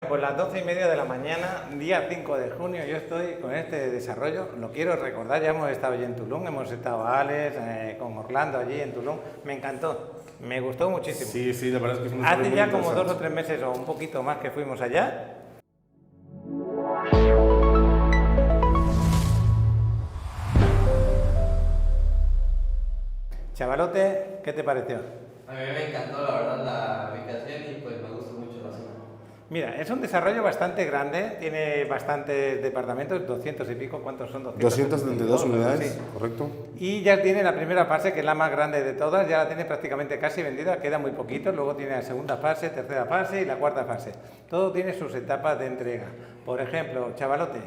Por las 12:30 de la mañana, día 5 de junio, yo estoy con este desarrollo. Lo quiero recordar, ya hemos estado allí en Tulum, hemos estado Alex, con Orlando allí en Tulum. Me encantó, me gustó muchísimo. Sí, sí, la verdad es que es un Hace desarrollo muy ya como 2 o interesante. 3 meses o un poquito más que fuimos allá. Chavalote, ¿qué te pareció? A mí me encantó la verdad la ubicación y pues me gusta mucho la zona. Mira, es un desarrollo bastante grande, tiene bastantes departamentos, 200 y pico, ¿cuántos son? 272 unidades, sí. correcto. Y ya tiene la primera fase, que es la más grande de todas, ya la tiene prácticamente casi vendida, queda muy poquito, luego tiene la segunda fase, tercera fase y la cuarta fase. Todo tiene sus etapas de entrega. Por ejemplo, chavalote,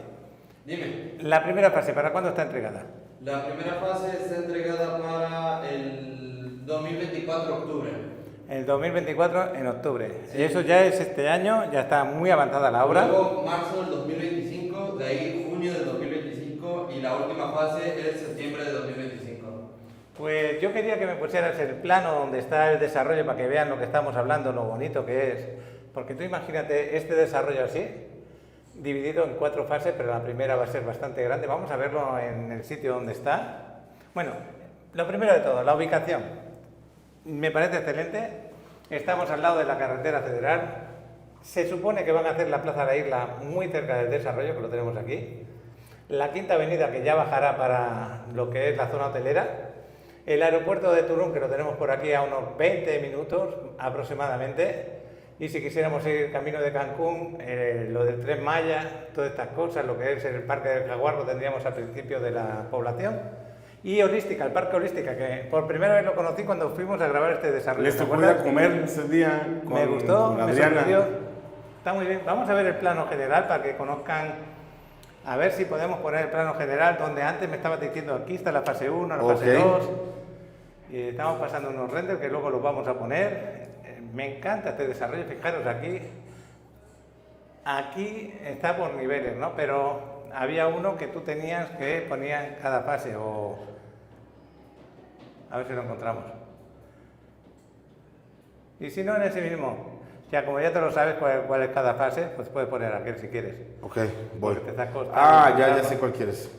Dime, la primera fase, ¿para cuándo está entregada? la primera fase está entregada para el 2024 octubre. El 2024 en octubre. Sí. Y eso ya es este año, ya está muy avanzada la obra. Luego marzo del 2025, de ahí junio del 2025 y la última fase es septiembre de 2025. Pues yo quería que me pusieras el plano donde está el desarrollo para que vean lo que estamos hablando, lo bonito que es. Porque tú imagínate este desarrollo así, dividido en 4 fases, pero la primera va a ser bastante grande. Vamos a verlo en el sitio donde está. Bueno, lo primero de todo, la ubicación. Me parece excelente. Estamos al lado de la carretera federal. Se supone que van a hacer la Plaza de la Isla muy cerca del desarrollo, que lo tenemos aquí. La Quinta Avenida, que ya bajará para lo que es la zona hotelera. El aeropuerto de Tulum, que lo tenemos por aquí a unos 20 minutos aproximadamente. Y si quisiéramos ir camino de Cancún, lo del Tren Maya, todas estas cosas, lo que es el Parque del Jaguar, lo tendríamos al principio de la población. Y Holística, el Parque Holística, que por primera vez lo conocí cuando fuimos a grabar este desarrollo. Les ¿te tocó ir acuerdas? a comer ese día con Me gustó, me Adriana. sorprendió. Está muy bien. Vamos a ver el plano general para que conozcan. A ver si podemos poner el plano general donde antes me estabas diciendo aquí está la fase 1, la fase Ok. 2. Y estamos pasando unos renders que luego los vamos a poner. Me encanta este desarrollo, fijaros aquí. Aquí está por niveles, ¿no? Pero había uno que tú tenías que ponía en cada fase o... A ver si lo encontramos. Y si no, en ese mismo. Ya como ya te lo sabes cuál es cada fase, pues puedes poner aquel si quieres. Ok, voy. Porque te está costando Ya sé cuál quieres.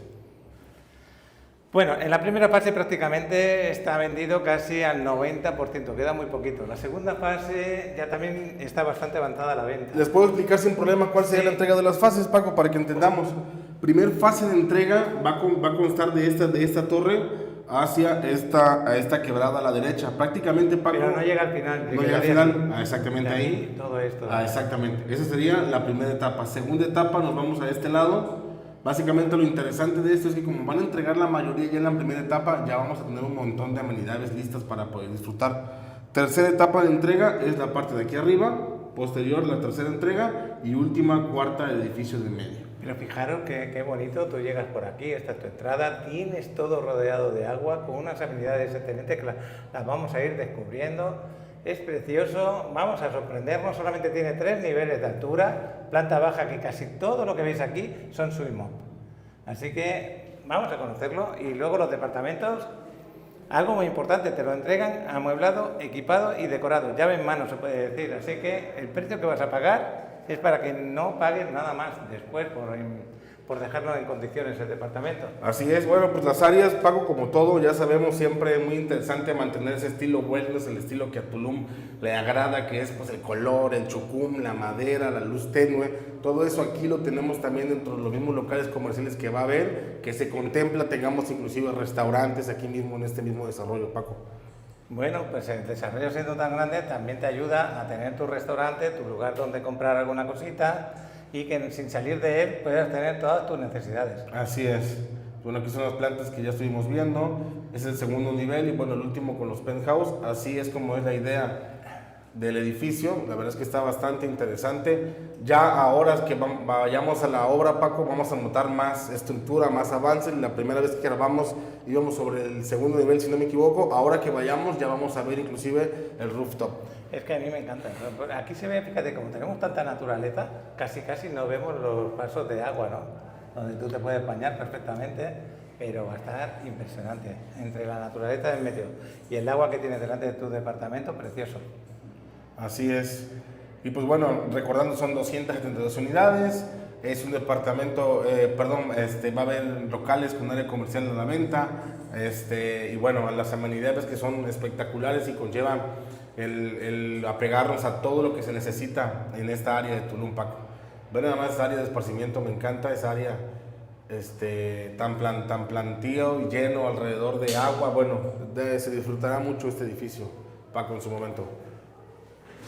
Bueno, en la primera fase prácticamente está vendido casi al 90%, queda muy poquito. La segunda fase ya también está bastante avanzada la venta. Les puedo explicar sin problema cuál sería Sí. la entrega de las fases, Paco, para que entendamos. Primer fase de entrega va a constar de esta torre hacia esta quebrada a la derecha. Prácticamente, Paco. Pero no llega al final. No llega al llegaría final. aquí. Ah, exactamente De aquí, ahí. todo esto. Exactamente. Esa sería la primera etapa. Segunda etapa, nos vamos a este lado. Básicamente lo interesante de esto es que como van a entregar la mayoría ya en la primera etapa, ya vamos a tener un montón de amenidades listas para poder disfrutar. Tercera etapa de entrega es la parte de aquí arriba, posterior la tercera entrega y última cuarta el edificio de medio. Pero fijaros qué bonito, tú llegas por aquí, esta es tu entrada, tienes todo rodeado de agua, con unas amenidades excelentes que las vamos a ir descubriendo. Es precioso, vamos a sorprendernos, solamente tiene 3 niveles de altura, planta baja, que casi todo lo que veis aquí son Suimop. Así que vamos a conocerlo y luego los departamentos, algo muy importante, te lo entregan amueblado, equipado y decorado, llave en mano se puede decir, así que el precio que vas a pagar es para que no pagues nada más después por dejarlo en condiciones el departamento. Así es, bueno, pues las áreas, Paco, como todo, ya sabemos, siempre es muy interesante mantener ese estilo wellness, el estilo que a Tulum le agrada, que es pues el color, el chucum, la madera, la luz tenue, todo eso aquí lo tenemos también dentro de los mismos locales comerciales que va a haber, que se contempla, tengamos inclusive restaurantes aquí mismo en este mismo desarrollo, Paco. Bueno, pues el desarrollo siendo tan grande también te ayuda a tener tu restaurante, tu lugar donde comprar alguna cosita y que sin salir de él puedas tener todas tus necesidades. Así es. Bueno, aquí son las plantas que ya estuvimos viendo. Es el segundo nivel y bueno, el último con los penthouse. Así es como es la idea del edificio. La verdad es que está bastante interesante. Ya ahora que vayamos a la obra, Paco, vamos a notar más estructura, más avance. La primera vez que grabamos íbamos sobre el segundo nivel, si no me equivoco. Ahora que vayamos ya vamos a ver inclusive el rooftop. Es que a mí me encanta. Aquí se ve, fíjate, como tenemos tanta naturaleza, casi no vemos los pasos de agua, ¿no? Donde tú te puedes bañar perfectamente, pero va a estar impresionante. Entre la naturaleza del medio y el agua que tienes delante de tu departamento, precioso. Así es. Y pues bueno, recordando, son 272 unidades, es un departamento, va a haber locales con área comercial a la venta, y bueno, las amenidades que son espectaculares y conllevan el apegarnos a todo lo que se necesita en esta área de Tulum, Paco. Ver nada más esa área de esparcimiento, me encanta esa área tan plantío y lleno alrededor de agua. Bueno, se disfrutará mucho este edificio, Paco, en su momento.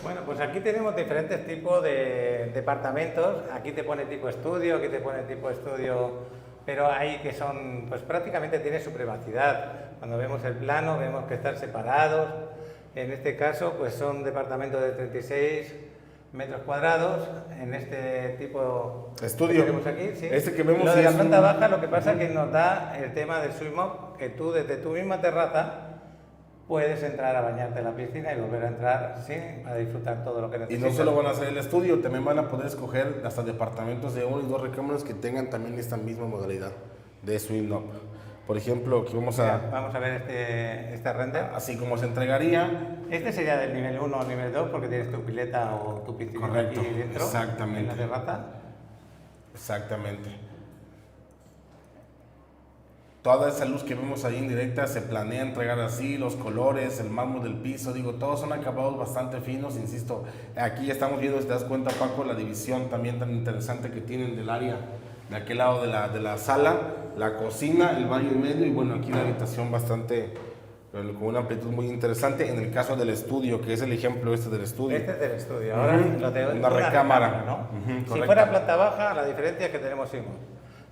Bueno, pues aquí tenemos diferentes tipos de departamentos. Aquí te pone tipo estudio, aquí te pone tipo estudio, pero hay que son, pues prácticamente tiene su privacidad. Cuando vemos el plano vemos que están separados. En este caso, pues son departamentos de 36 metros cuadrados. En este tipo estudio que tenemos aquí, sí. Este que vemos lo de la es planta baja, lo que pasa es que nos da el tema del swim-up, que tú desde tu misma terraza puedes entrar a bañarte en la piscina y volver a entrar, sí, a disfrutar todo lo que Y necesitas. no solo van a hacer el estudio, también van a poder escoger hasta departamentos de 1 y 2 recámaras que tengan también esta misma modalidad de swing up. Por ejemplo, aquí vamos a ver este render. así como se entregaría. Este sería del nivel 1 o nivel 2 porque tienes tu pileta o tu piscina Correcto, aquí dentro, exactamente. en la terraza. Exactamente. Toda esa luz que vemos ahí en directa se planea entregar así, los colores, el mármol del piso, digo, todos son acabados bastante finos, insisto. Aquí estamos viendo, si te das cuenta, Paco, la división también tan interesante que tienen del área, de aquel lado de la sala, la cocina, el baño en medio y bueno, aquí la habitación bastante, con una amplitud muy interesante. En el caso del estudio, que es el ejemplo del estudio. Este es del estudio, ahora lo tengo una recámara, ¿no? Correcto. Si fuera planta baja, la diferencia es que tenemos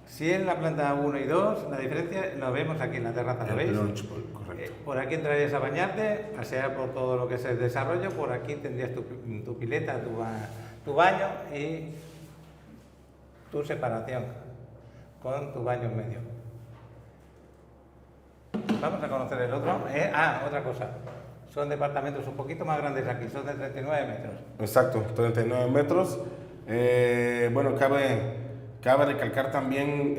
si es la planta 1 y 2, la diferencia lo vemos aquí en la terraza, ¿lo veis? Correcto. Por aquí entrarías a bañarte, pasear por todo lo que es el desarrollo, por aquí tendrías tu pileta, tu baño y tu separación con tu baño en medio. Vamos a conocer el otro. Otra cosa. Son departamentos un poquito más grandes aquí, son de 39 metros. Exacto, 39 metros. Bueno, cabe recalcar también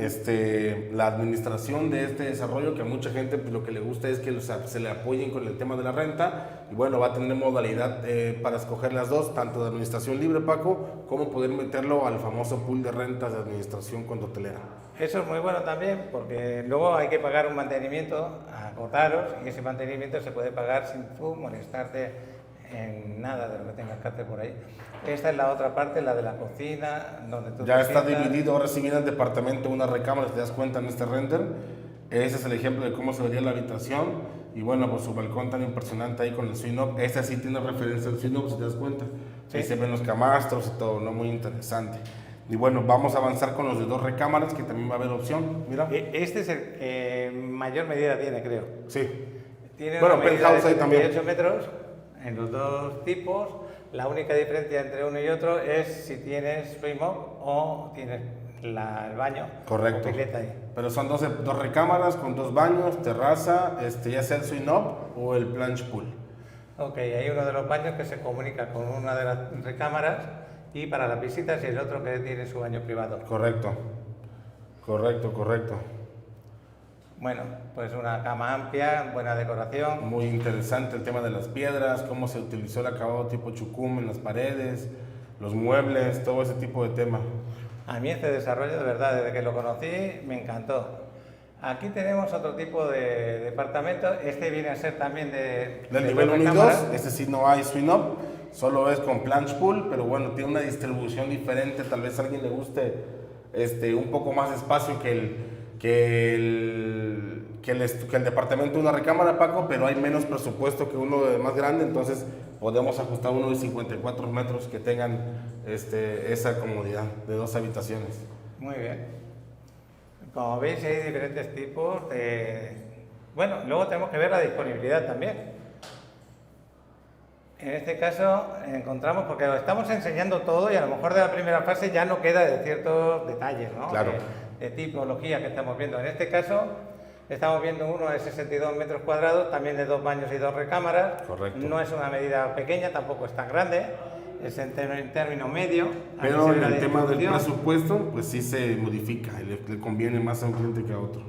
la administración de este desarrollo, que a mucha gente pues, lo que le gusta es que se le apoyen con el tema de la renta. Y bueno, va a tener modalidad para escoger las dos, tanto de administración libre, Paco, como poder meterlo al famoso pool de rentas de administración con hotelera. Eso es muy bueno también, porque luego hay que pagar un mantenimiento a cotaros y ese mantenimiento se puede pagar sin tú molestarte en nada de lo que tengas que hacer por ahí. Esta es la otra parte, la de la cocina, donde tú ya está dividido, ahora sí viene el departamento, una recámara, si te das cuenta en este render. Ese es el ejemplo de cómo se vería la habitación. Y bueno, por su balcón tan impresionante ahí con el swing up. Este sí tiene referencia al swing up, si te das cuenta. Sí. Ahí se ven los camastros y todo, ¿no? Muy interesante. Y bueno, vamos a avanzar con los de 2 recámaras, que también va a haber opción. Mira. Este es el que mayor medida tiene, creo. Sí. Tiene bueno, una medida penthouse de ahí también. 78 metros en los dos tipos. La única diferencia entre uno y otro es si tienes swim up o tienes el baño. Correcto. O pileta ahí. Pero son 2 recámaras con 2 baños, terraza, ya sea el swing up o el plunge pool. Ok, hay uno de los baños que se comunica con una de las recámaras y para las visitas y el otro que tiene su baño privado. Correcto. Bueno, pues una cama amplia, buena decoración. Muy interesante el tema de las piedras, cómo se utilizó el acabado tipo chucum en las paredes, los muebles, todo ese tipo de tema. A mí este desarrollo, de verdad, desde que lo conocí, me encantó. Aquí tenemos otro tipo de departamento. Este viene a ser también del nivel 1 y 2, este sí no hay swing up, solo es con plunge pool, pero bueno, tiene una distribución diferente. Tal vez a alguien le guste un poco más espacio que el departamento de una recámara, Paco, pero hay menos presupuesto que uno más grande, entonces podemos ajustar uno de 54 metros que tengan esa comodidad de 2 habitaciones. Muy bien. Como veis, hay diferentes tipos de... Bueno, luego tenemos que ver la disponibilidad también. En este caso encontramos, porque lo estamos enseñando todo y a lo mejor de la primera fase ya no queda de ciertos detalles, ¿no? Claro. De tipología que estamos viendo. En este caso estamos viendo uno de 62 metros cuadrados, también de 2 baños y 2 recámaras. Correcto. No es una medida pequeña, tampoco es tan grande, es en término medio. Pero en el tema del presupuesto, pues sí se modifica, le conviene más a un cliente que a otro.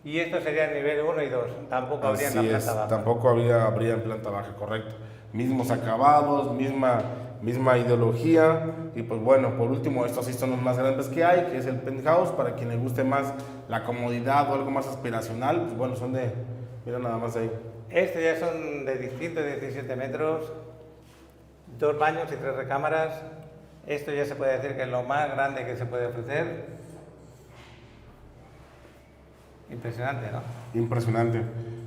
Y esto sería el nivel 1 y 2, tampoco habría en la planta baja. Tampoco habría en planta baja, correcto. mismos acabados, misma ideología. Y pues bueno, por último, estos sí son los más grandes que hay, que es el penthouse. Para quien le guste más la comodidad o algo más aspiracional, pues bueno, son de, mira nada más ahí. Estos ya son de 117 metros, 2 baños y 3 recámaras. Esto ya se puede decir que es lo más grande que se puede ofrecer. Impresionante, ¿no? Impresionante.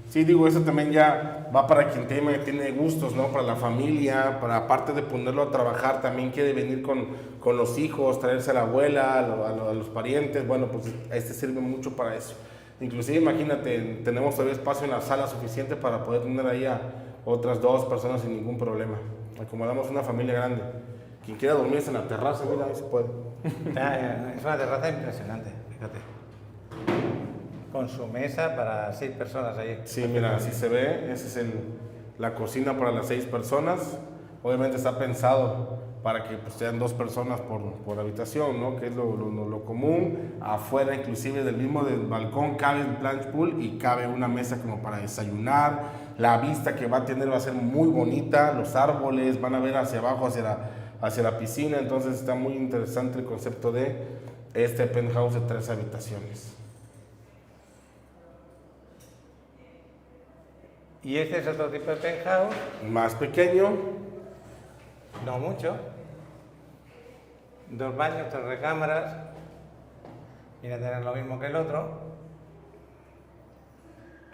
Sí, digo, eso también ya va para quien tiene gustos, ¿no? Para la familia, para aparte de ponerlo a trabajar, también quiere venir con los hijos, traerse a la abuela, a los parientes. Bueno, pues este sirve mucho para eso. Inclusive, imagínate, tenemos todavía espacio en la sala suficiente para poder tener ahí a otras 2 personas sin ningún problema. Acomodamos una familia grande. Quien quiera dormirse en la terraza, mira, ahí se puede. Es una terraza impresionante, fíjate. Con su mesa para 6 personas ahí. Sí, mira, así se ve. Esa es la cocina para las 6 personas. Obviamente está pensado para que pues, sean 2 personas por habitación, ¿no? Que es lo común. Afuera, inclusive del balcón, cabe el planche pool y cabe una mesa como para desayunar. La vista que va a tener va a ser muy bonita. Los árboles van a ver hacia abajo, hacia la piscina. Entonces está muy interesante el concepto de este penthouse de 3 habitaciones. Y este es otro tipo de penthouse. Más pequeño. No mucho. 2 baños, 3 recámaras. Viene a tener lo mismo que el otro.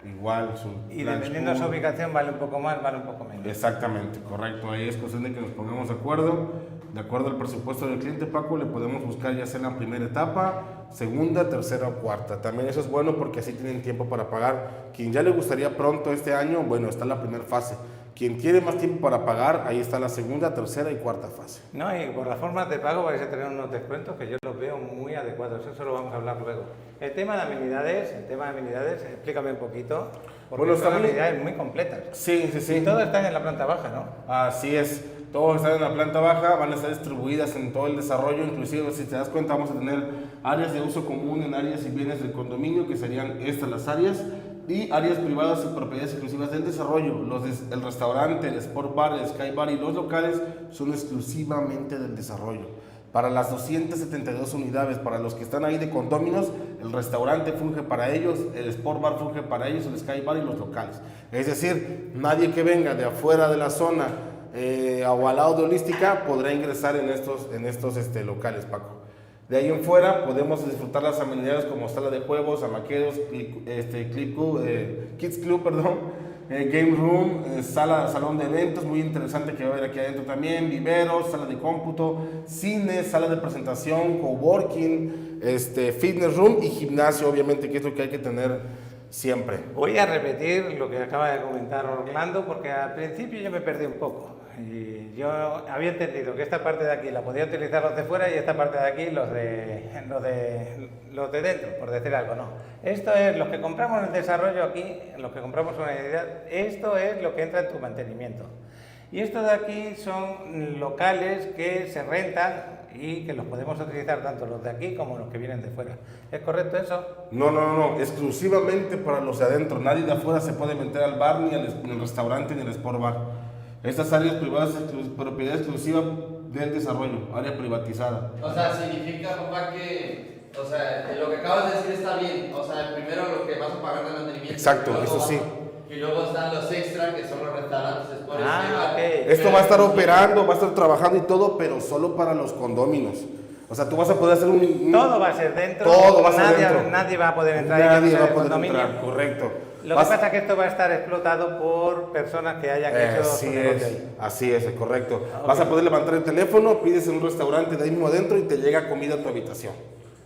Igual. Y dependiendo de su ubicación vale un poco más, vale un poco menos. Exactamente, correcto. Ahí es cuestión de que nos pongamos de acuerdo. De acuerdo al presupuesto del cliente, Paco, le podemos buscar ya sea en la primera etapa, segunda, tercera o cuarta. También eso es bueno porque así tienen tiempo para pagar. Quien ya le gustaría pronto este año, bueno, está la primera fase. Quien quiere más tiempo para pagar, ahí está la segunda, tercera y cuarta fase. No, y por las formas de pago vais a tener unos descuentos que yo los veo muy adecuados. Eso lo vamos a hablar luego. El tema de amenidades, explícame un poquito. Porque Bueno, son amenidades muy completas. Sí. Y todas están en la planta baja, ¿no? Así es. Todos están en la planta baja, van a estar distribuidas en todo el desarrollo. Inclusive, si te das cuenta, vamos a tener áreas de uso común en áreas y bienes del condominio, que serían estas las áreas, y áreas privadas y propiedades exclusivas del desarrollo. El restaurante, el sport bar, el sky bar y los locales son exclusivamente del desarrollo. Para las 272 unidades, para los que están ahí de condóminos, el restaurante funge para ellos, el sport bar funge para ellos, el sky bar y los locales. Es decir, nadie que venga de afuera de la zona o al lado de Holística podrá ingresar en estos locales, Paco. De ahí en fuera podemos disfrutar las amenidades como sala de juegos, amaqueros, Kids Club, Game Room, salón de eventos, muy interesante que va a haber aquí adentro también, viveros, sala de cómputo, cine, sala de presentación, coworking, fitness room y gimnasio, obviamente, que es lo que hay que tener siempre. Voy a repetir lo que acaba de comentar Orlando, porque al principio yo me perdí un poco. Y yo había entendido que esta parte de aquí la podía utilizar los de fuera y esta parte de aquí los de dentro, por decir algo, no. Esto es los que compramos en el desarrollo aquí, los que compramos una unidad, esto es lo que entra en tu mantenimiento. Y estos de aquí son locales que se rentan y que los podemos utilizar tanto los de aquí como los que vienen de fuera. ¿Es correcto eso? No, exclusivamente para los de adentro. Nadie de afuera se puede meter al bar, ni al restaurante, ni al sport bar. Estas áreas privadas es propiedad exclusiva del desarrollo, área privatizada. O sea, significa, papá, que, o sea, lo que acabas de decir está bien. O sea, primero lo que vas a pagar de mantenimiento. Exacto, eso sí. Y luego están los extra, que son los restaurantes, sport, ok. Esto va a estar operando, va a estar trabajando y todo, pero solo para los condóminos. O sea, tú vas a poder hacer todo va a ser dentro. Todo va a ser dentro. Nadie va a poder entrar. Nadie va a poder entrar, correcto. Lo que pasa es que esto va a estar explotado por personas que hayan hecho su negocio ahí. Así es, correcto. Okay. Vas a poder levantar el teléfono, pides en un restaurante de ahí mismo adentro y te llega comida a tu habitación.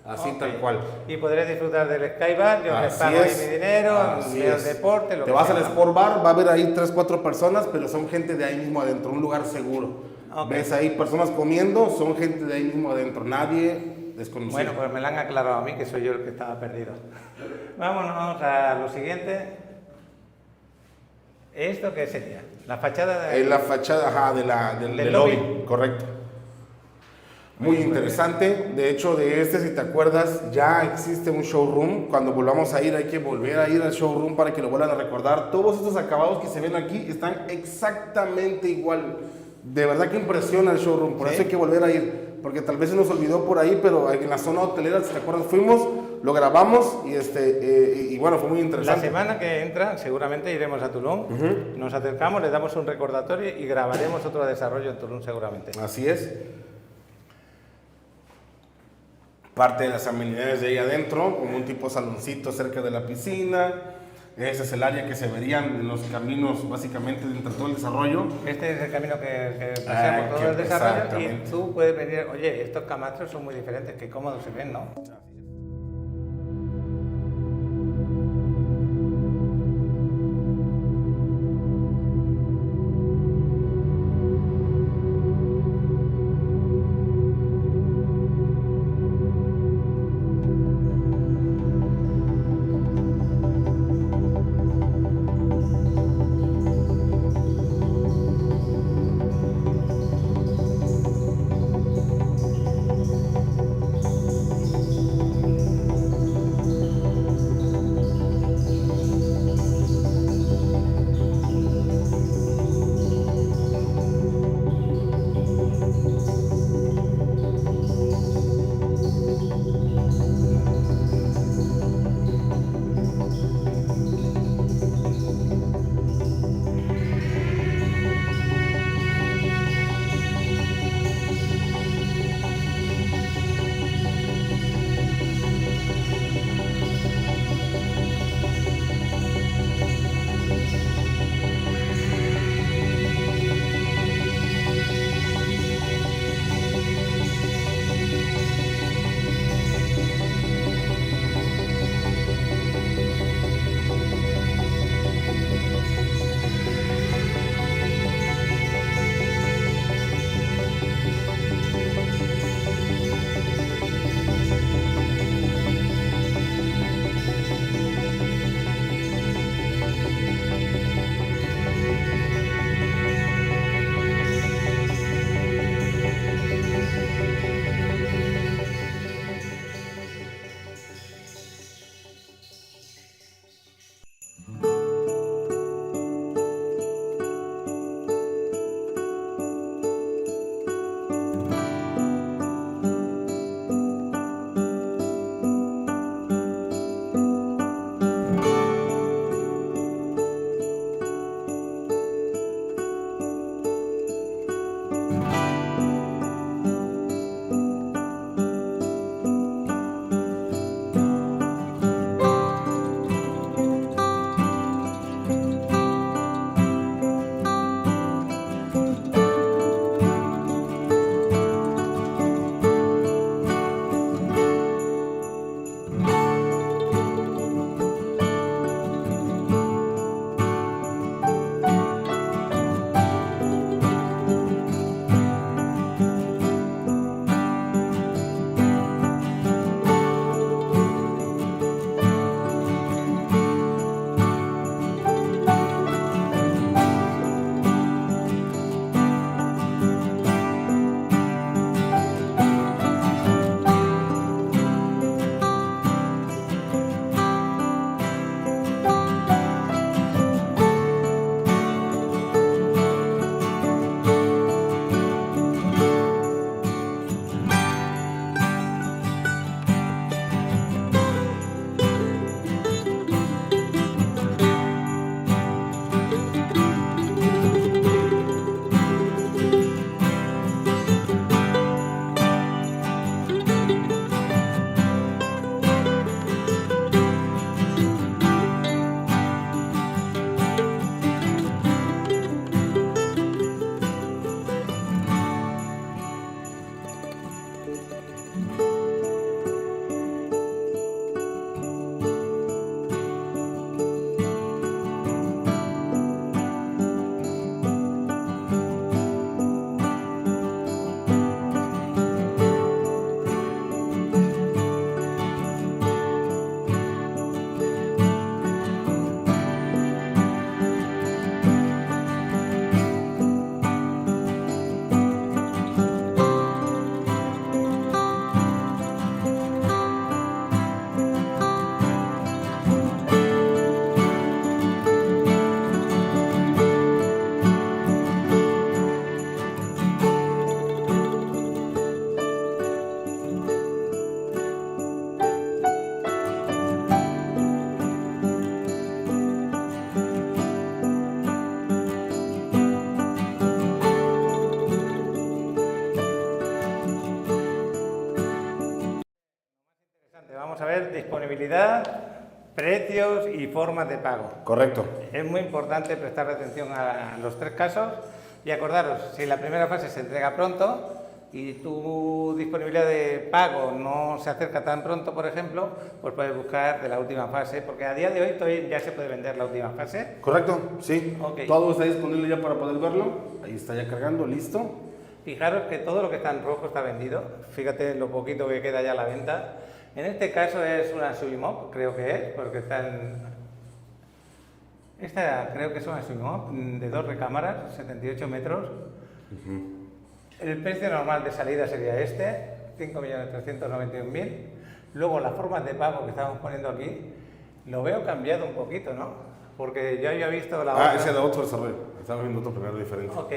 Así tal cual. Y podré disfrutar del Sky Bar, yo les pago ahí mi dinero, el deporte, lo te que vas sea. al Sport Bar, va a haber ahí 3-4 personas, pero son gente de ahí mismo adentro, un lugar seguro. Okay. Ves ahí personas comiendo, son gente de ahí mismo adentro, nadie desconocido. Bueno, pues me lo han aclarado a mí, que soy yo el que estaba perdido. Vámonos a lo siguiente. ¿Esto qué sería? La fachada de... La fachada del lobby, correcto. muy interesante. De hecho, de este, si te acuerdas, ya existe un showroom. Cuando volvamos a ir, hay que volver a ir al showroom para que lo vuelvan a recordar. Todos estos acabados que se ven aquí están exactamente igual. De verdad que impresiona el showroom, por eso hay que volver a ir, porque tal vez se nos olvidó por ahí, pero en la zona hotelera, si te acuerdas, fuimos, lo grabamos y bueno, fue muy La interesante. semana que entra seguramente iremos a Tulum, nos acercamos, le damos un recordatorio y grabaremos otro desarrollo en Tulum seguramente. Así es. Parte de las amenidades de ahí adentro, como un tipo saloncito cerca de la piscina. Ese es el área que se verían en los caminos, básicamente, dentro de todo el desarrollo. Este es el camino que pasea por todo el desarrollo y exactamente. tú puedes venir, oye, estos camastros son muy diferentes, qué cómodos se ven, ¿no? vamos a ver disponibilidad, precios y formas de pago. Correcto. Es muy importante prestar atención a los tres casos y acordaros, si la primera fase se entrega pronto y tu disponibilidad de pago no se acerca tan pronto, por ejemplo, pues puedes buscar de la última fase, porque a día de hoy todavía ya se puede vender la última fase. Correcto, sí. Ok. Todo está disponible ya para poder verlo. Ahí está ya cargando, listo. Fijaros que todo lo que está en rojo está vendido. Fíjate lo poquito que queda ya a la venta. En este caso es una Subimob, creo que es, porque está en... Esta creo que es una Subimob de 2 recámaras, 78 metros. El precio normal de salida sería este, 5.391.000. Luego las formas de pago que estamos poniendo aquí, lo veo cambiado un poquito, ¿no? Porque yo había visto la otra... Ese era otro desarrollo. Estamos viendo otro primero diferente. Ok.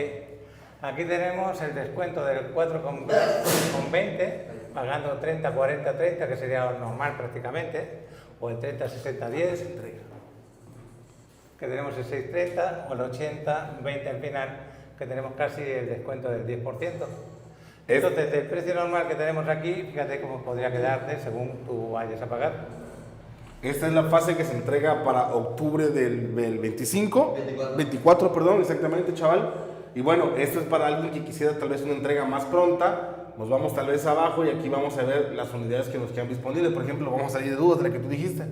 Aquí tenemos el descuento del 4,20, pagando 30, 40, 30, que sería lo normal prácticamente, o el 30, 60, 10, que tenemos el 6,30, o el 80, 20 al final, que tenemos casi el descuento del 10%. Entonces, el precio normal que tenemos aquí, fíjate cómo podría quedarte según tú vayas a pagar. Esta es la fase que se entrega para octubre del 24. 24, perdón, exactamente, chaval. Y bueno, esto es para alguien que quisiera tal vez una entrega más pronta. Nos vamos tal vez abajo y aquí vamos a ver las unidades que nos quedan disponibles. Por ejemplo, vamos a salir de dudas de la que tú dijiste.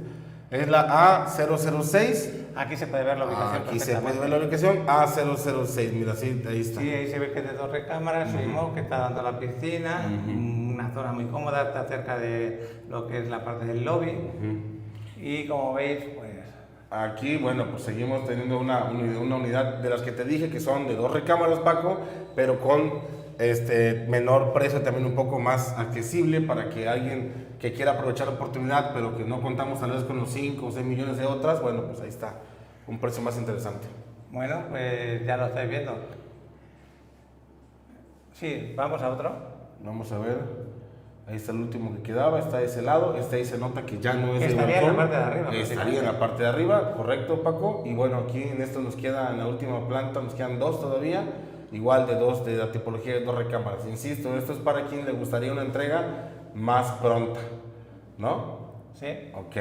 Es la A006. Aquí se puede ver la ubicación. Aquí se puede ver la ubicación A006. Mira, sí, ahí está. Sí, ahí se ve que es de 2 recámaras, subimos, que está dando a la piscina, una zona muy cómoda, está cerca de lo que es la parte del lobby. Y como veis, pues... Aquí, bueno, pues seguimos teniendo una unidad de las que te dije que son de 2 recámaras, Paco, pero con menor precio, también un poco más accesible para que alguien que quiera aprovechar la oportunidad, pero que no contamos tal vez con los 5 o 6 millones de otras, bueno, pues ahí está, un precio más interesante. Bueno, pues ya lo estáis viendo. Sí, vamos a otro. Vamos a ver. Ahí está el último que quedaba, está de ese lado. Ahí se nota que ya no es el Estaría en la balcón. parte de arriba. Estaría en la parte de arriba, correcto, Paco. Y bueno, aquí en esto nos queda, en la última planta, nos quedan 2 todavía. Igual de 2, de la tipología de 2 recámaras. Insisto, esto es para quien le gustaría una entrega más pronta, ¿no? Sí. Ok.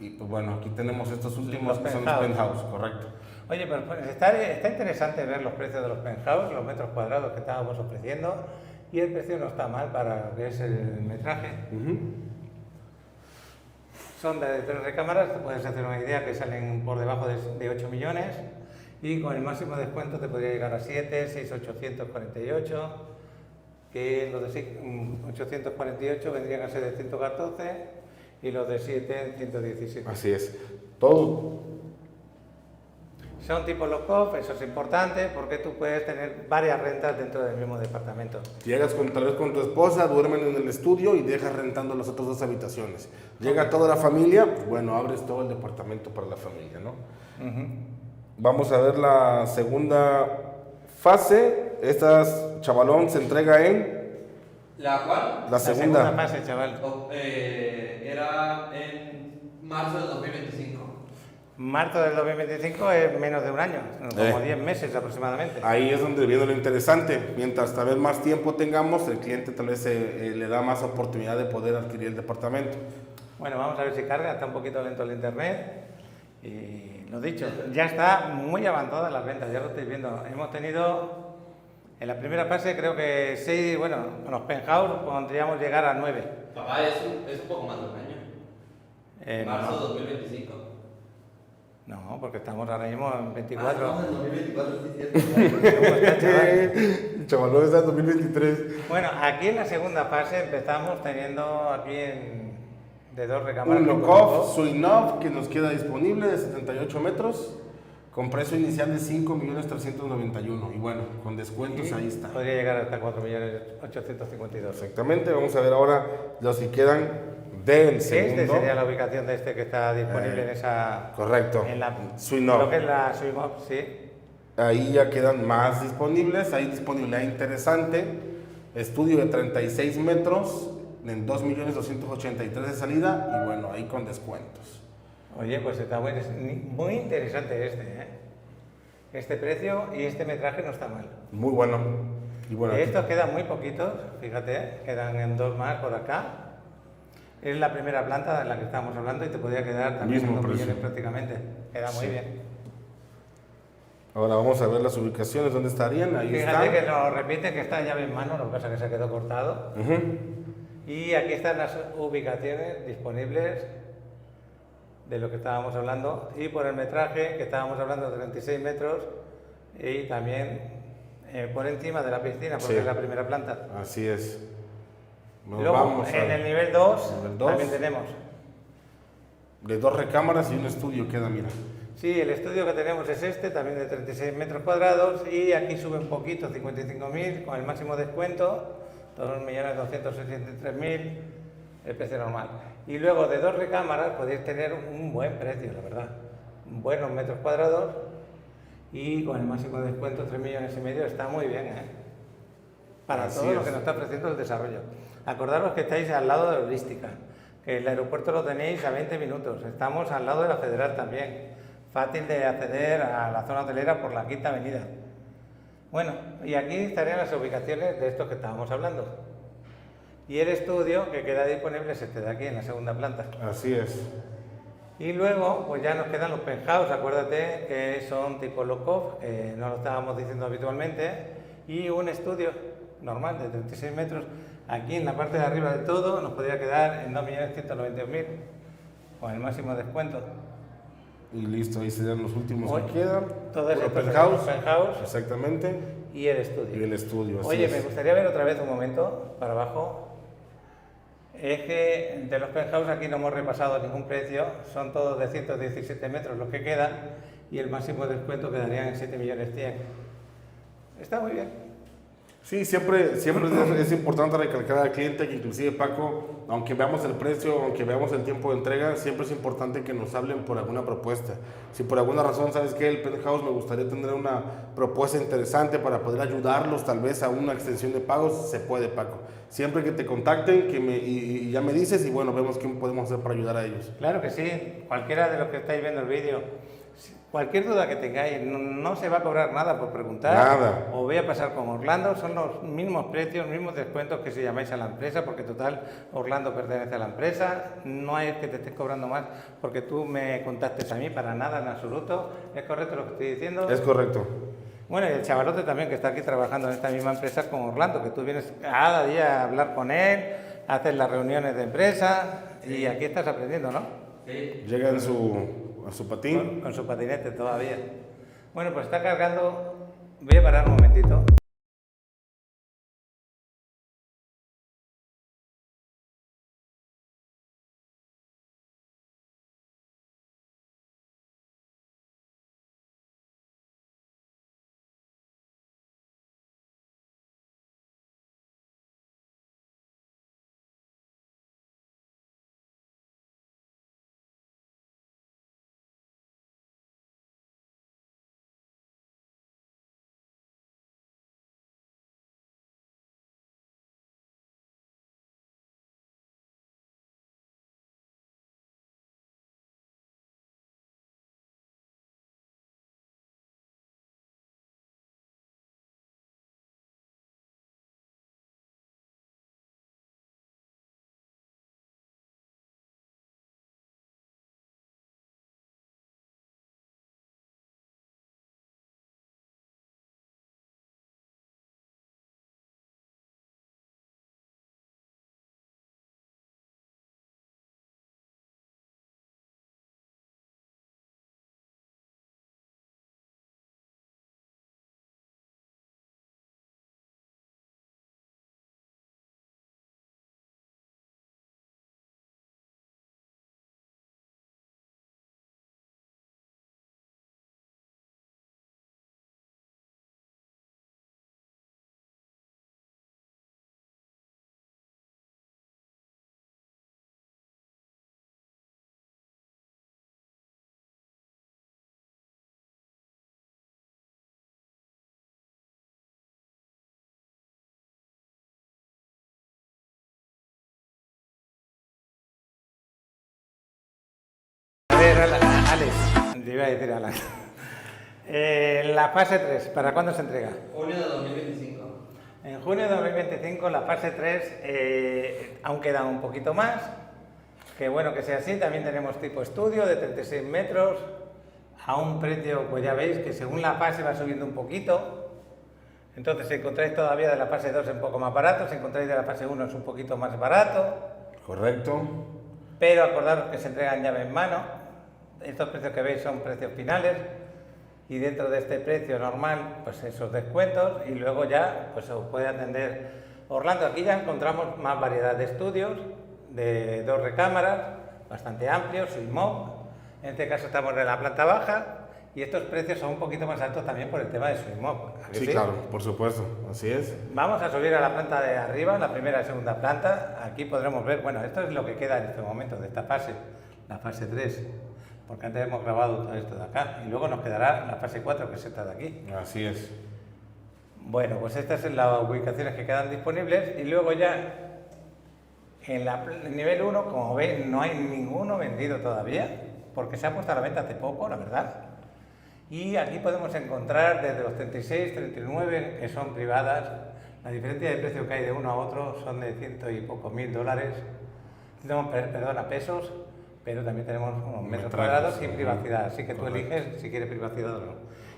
Y pues bueno, aquí tenemos estos últimos Los que son los penthouse. penthouse, correcto. Oye, pero pues, está interesante ver los precios de los penthouse, los metros cuadrados que estábamos ofreciendo. Y el precio no está mal para lo que es el metraje. Son de 3 recámaras, te puedes hacer una idea que salen por debajo de 8 millones y con el máximo descuento te podría llegar a 7, 6,848, que los de 848 vendrían a ser de 114 y los de 7, 117. Así es. Todo. Son tipo lock-off, eso es importante porque tú puedes tener varias rentas dentro del mismo departamento. Llegas tal vez con tu esposa, duermen en el estudio y dejas rentando las otras 2 habitaciones. Llega toda la familia, bueno, abres todo el departamento para la familia, ¿no? Vamos a ver la segunda fase. Esta, chavalón, se entrega en... ¿La cual? La segunda. Fase, chaval. Era en marzo del 2025. Marzo del 2025 es menos de un año, como 10 meses aproximadamente. Ahí es donde viene lo interesante. Mientras tal vez más tiempo tengamos, el cliente tal vez le da más oportunidad de poder adquirir el departamento. Bueno, vamos a ver si carga, está un poquito lento el internet. Y lo dicho, ya está muy avanzada las ventas, ya lo estáis viendo. Hemos tenido en la primera fase creo que 6, bueno, con los penthouse podríamos llegar a 9. Papá, es un poco más de un año. Marzo No, 2025. no, porque estamos ahora mismo en 24. Ah, no, en 2024, sí, cierto. ¿Cómo está, chaval? Chavalón está en 2023. Bueno, aquí en la segunda fase empezamos teniendo aquí de 2 recámaras. Un lock-off Suinov que nos queda disponible de 78 metros con precio inicial de 5.391.000 y bueno, con descuentos ahí está. Podría llegar hasta 4.852.000. Exactamente, vamos a ver ahora los que quedan del segundo. Este sería la ubicación de este que está disponible en esa... Correcto. En la Suinov. Lo que es la Suinov, sí. Ahí ya quedan más disponibles, hay disponibilidad interesante. Estudio de 36 metros en 2.283.000 de salida y bueno, ahí con descuentos. Oye, pues está muy interesante este precio y este metraje no está mal. Muy bueno. Y bueno, De estos quedan muy poquitos, fíjate, quedan en 2 más por acá. Es la primera planta de la que estamos hablando y te podría quedar también Mismo en 2 precio. millones prácticamente. Queda muy Sí. bien. Ahora vamos a ver las ubicaciones, ¿dónde estarían? Ahí Fíjate está. que nos repite que está llave en mano, lo que pasa es que se quedó cortado. Y aquí están las ubicaciones disponibles de lo que estábamos hablando. Y por el metraje, que estábamos hablando de 36 metros, y también por encima de la piscina, porque Sí. es la primera planta. Así es. Nos Luego, vamos en a- el nivel 2, nivel 2. también tenemos. De 2 recámaras y un estudio queda, mira. Sí, el estudio que tenemos es este, también de 36 metros cuadrados, y aquí sube un poquito, 55.000, con el máximo descuento, 2.263.000, el precio normal. Y luego de 2 recámaras podéis tener un buen precio, la verdad. Buenos metros cuadrados, y con el máximo descuento, 3,5 millones, está muy bien, ¿eh? Para Así todo lo es. que nos está ofreciendo el desarrollo. Acordaros que estáis al lado de Holística, que el aeropuerto lo tenéis a 20 minutos, estamos al lado de la Federal también, fácil de acceder a la zona hotelera por la Quinta Avenida. Bueno, y aquí estarían las ubicaciones de estos que estábamos hablando. Y el estudio que queda disponible es este de aquí, en la segunda planta. Así es. Y luego, pues ya nos quedan los penthouse, acuérdate que son tipo low-cost, no lo estábamos diciendo habitualmente, y un estudio normal de 36 metros, aquí en la parte de arriba de todo, nos podría quedar en 2.192.000, con el máximo descuento. Y listo, ahí serían los últimos Hoy, que quedan. todo eso, Puro penthouse, penthouse Exactamente. y el estudio. Y el estudio. Así Oye, es. me gustaría ver otra vez un momento para abajo. Es que de los penthouse aquí no hemos repasado ningún precio, son todos de 117 metros los que quedan y el máximo descuento quedaría en 7.100.000. Está muy bien. Sí, siempre es importante recalcar al cliente que inclusive Paco, aunque veamos el precio, aunque veamos el tiempo de entrega, siempre es importante que nos hablen por alguna propuesta. Si por alguna razón, ¿sabes qué? El penthouse me gustaría tener una propuesta interesante para poder ayudarlos tal vez a una extensión de pagos, se puede, Paco. Siempre que te contacten y ya me dices y bueno, vemos qué podemos hacer para ayudar a ellos. Claro que sí, cualquiera de los que estáis viendo el vídeo, cualquier duda que tengáis, no se va a cobrar nada por preguntar. Nada. O voy a pasar con Orlando, son los mismos precios, mismos descuentos que si llamáis a la empresa, porque total, Orlando pertenece a la empresa, no hay que te estés cobrando más porque tú me contactes a mí, para nada en absoluto. ¿Es correcto lo que estoy diciendo? Es correcto. Bueno, y el chavalote también que está aquí trabajando en esta misma empresa con Orlando, que tú vienes cada día a hablar con él, haces las reuniones de empresa y aquí estás aprendiendo, ¿no? Sí. Llega a su patín. Con su patinete todavía. Bueno, pues está cargando. Voy a parar un momentito. A ver, Alex, te iba a decir Alan. La fase 3, ¿para cuándo se entrega? Junio de 2025. En junio de 2025, la fase 3, aún queda un poquito más, que bueno que sea así. También tenemos tipo estudio de 36 metros a un precio, pues ya veis que según la fase va subiendo un poquito. Entonces si encontráis todavía de la fase 2 un poco más barato, si encontráis de la fase 1 es un poquito más barato. Correcto. Pero acordaros que se entregan llave en mano. Estos precios que veis son precios finales. Y dentro de este precio normal, pues esos descuentos, y luego ya pues os puede atender Orlando. Aquí ya encontramos más variedad de estudios, de 2 recámaras, bastante amplios, sin mob. En este caso estamos en la planta baja, y estos precios son un poquito más altos también por el tema de su mob. Sí, claro, por supuesto, así es. Vamos a subir a la planta de arriba, la primera y segunda planta. Aquí podremos ver, bueno, esto es lo que queda en este momento de esta fase, la fase 3. Porque antes hemos grabado todo esto de acá y luego nos quedará la fase 4 que es esta de aquí. Así es. Bueno, pues estas son las ubicaciones que quedan disponibles y luego ya en el nivel 1, como veis, no hay ninguno vendido todavía porque se ha puesto a la venta hace poco, la verdad. Y aquí podemos encontrar desde los 36, 39, que son privadas. La diferencia de precio que hay de uno a otro son de $100 y pocos mil. No, perdona, pesos. Pero también tenemos unos metros cuadrados sin privacidad, así que tú eliges si quieres privacidad o no.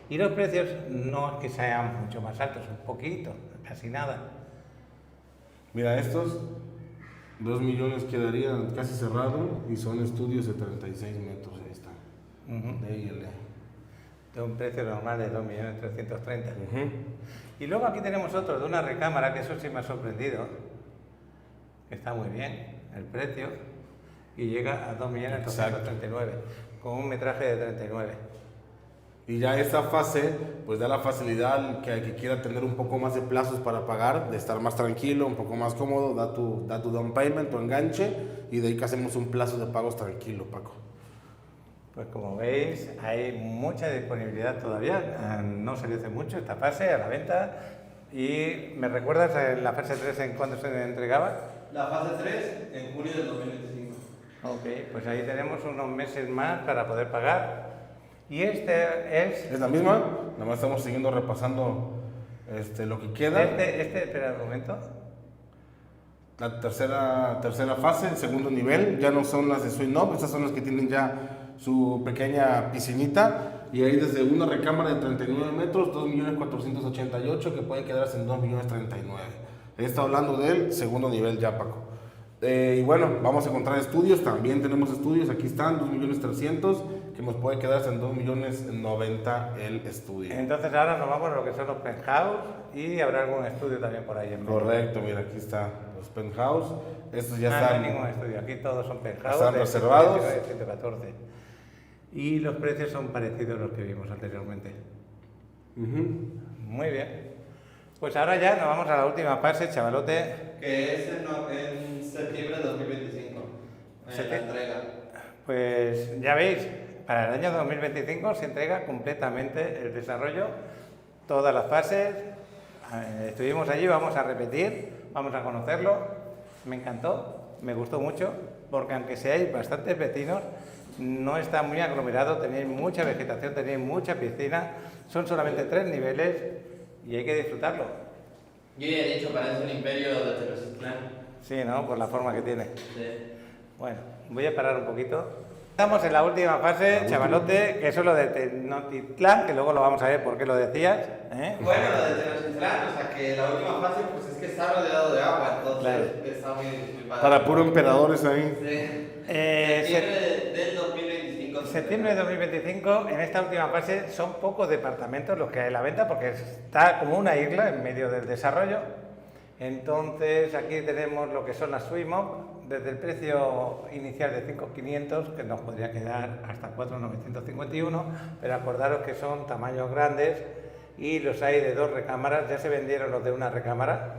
Y los precios no es que sean mucho más altos, un poquito, casi nada. Mira, estos 2 millones quedarían casi cerrado y son estudios de 36 metros. Ahí está. D y L. De un precio normal de 2.330.000. Y luego aquí tenemos otro de una recámara, que eso sí me ha sorprendido, que está muy bien el precio. Y llega a 2.339.000, con un metraje de 39. Y ya esta fase, pues da la facilidad al que quiera tener un poco más de plazos para pagar, de estar más tranquilo, un poco más cómodo, da tu down payment, tu enganche, y de ahí que hacemos un plazo de pagos tranquilo, Paco. Pues como veis, hay mucha disponibilidad todavía, no se hace mucho esta fase a la venta. ¿Y me recuerdas en la fase 3 en cuándo se entregaba? La fase 3 en junio del 2025. Ok, pues ahí tenemos unos meses más para poder pagar. Y este es... ¿Es la misma? Nada más estamos siguiendo repasando lo que queda. Espera un momento. La tercera fase, el segundo nivel, ya no son las de Sweet Knob, estas son las que tienen ya su pequeña piscinita. Y ahí desde una recámara de 39 metros, 2.488.000, que puede quedarse en 2.039.000. He estado hablando del segundo nivel ya, Paco. Y bueno, vamos a encontrar estudios, también tenemos estudios, aquí están, 2.300.000, que nos puede quedarse en 2.090.000 el estudio. Entonces ahora nos vamos a lo que son los penthouse y habrá algún estudio también por ahí en medio. Correcto, mira, aquí está los penthouse, estos ya No están... hay ningún estudio, aquí todos son penthouse. Están reservados. 114. Y los precios son parecidos a los que vimos anteriormente. Muy bien. Pues ahora ya nos vamos a la última fase, chavalote. Que es en septiembre de 2025. La entrega. Pues ya veis, para el año 2025 se entrega completamente el desarrollo, todas las fases. Estuvimos allí, vamos a repetir, vamos a conocerlo. Me encantó, me gustó mucho, porque aunque seáis bastantes vecinos, no está muy aglomerado, tenéis mucha vegetación, tenéis mucha piscina, son solamente 3 niveles y hay que disfrutarlo. Yo ya he dicho, parece un imperio de Tenochtitlán. Sí, ¿no? Por la forma que tiene. Sí. Bueno, voy a parar un poquito. Estamos en la última fase, chavalote, que eso es lo de Tenochtitlán, que luego lo vamos a ver por qué lo decías. Bueno, lo de Tenochtitlán, o sea que la última fase pues es que está rodeado de agua, entonces Claro. está muy padre. Para puro emperadores ahí. Sí. Septiembre del 2025. Septiembre de 2025, en esta última fase, son pocos departamentos los que hay a la venta porque está como una isla en medio del desarrollo. Entonces aquí tenemos lo que son las Sweet Mob, desde el precio inicial de 5.500, que nos podría quedar hasta 4.951, pero acordaros que son tamaños grandes y los hay de 2 recámaras, ya se vendieron los de una recámara.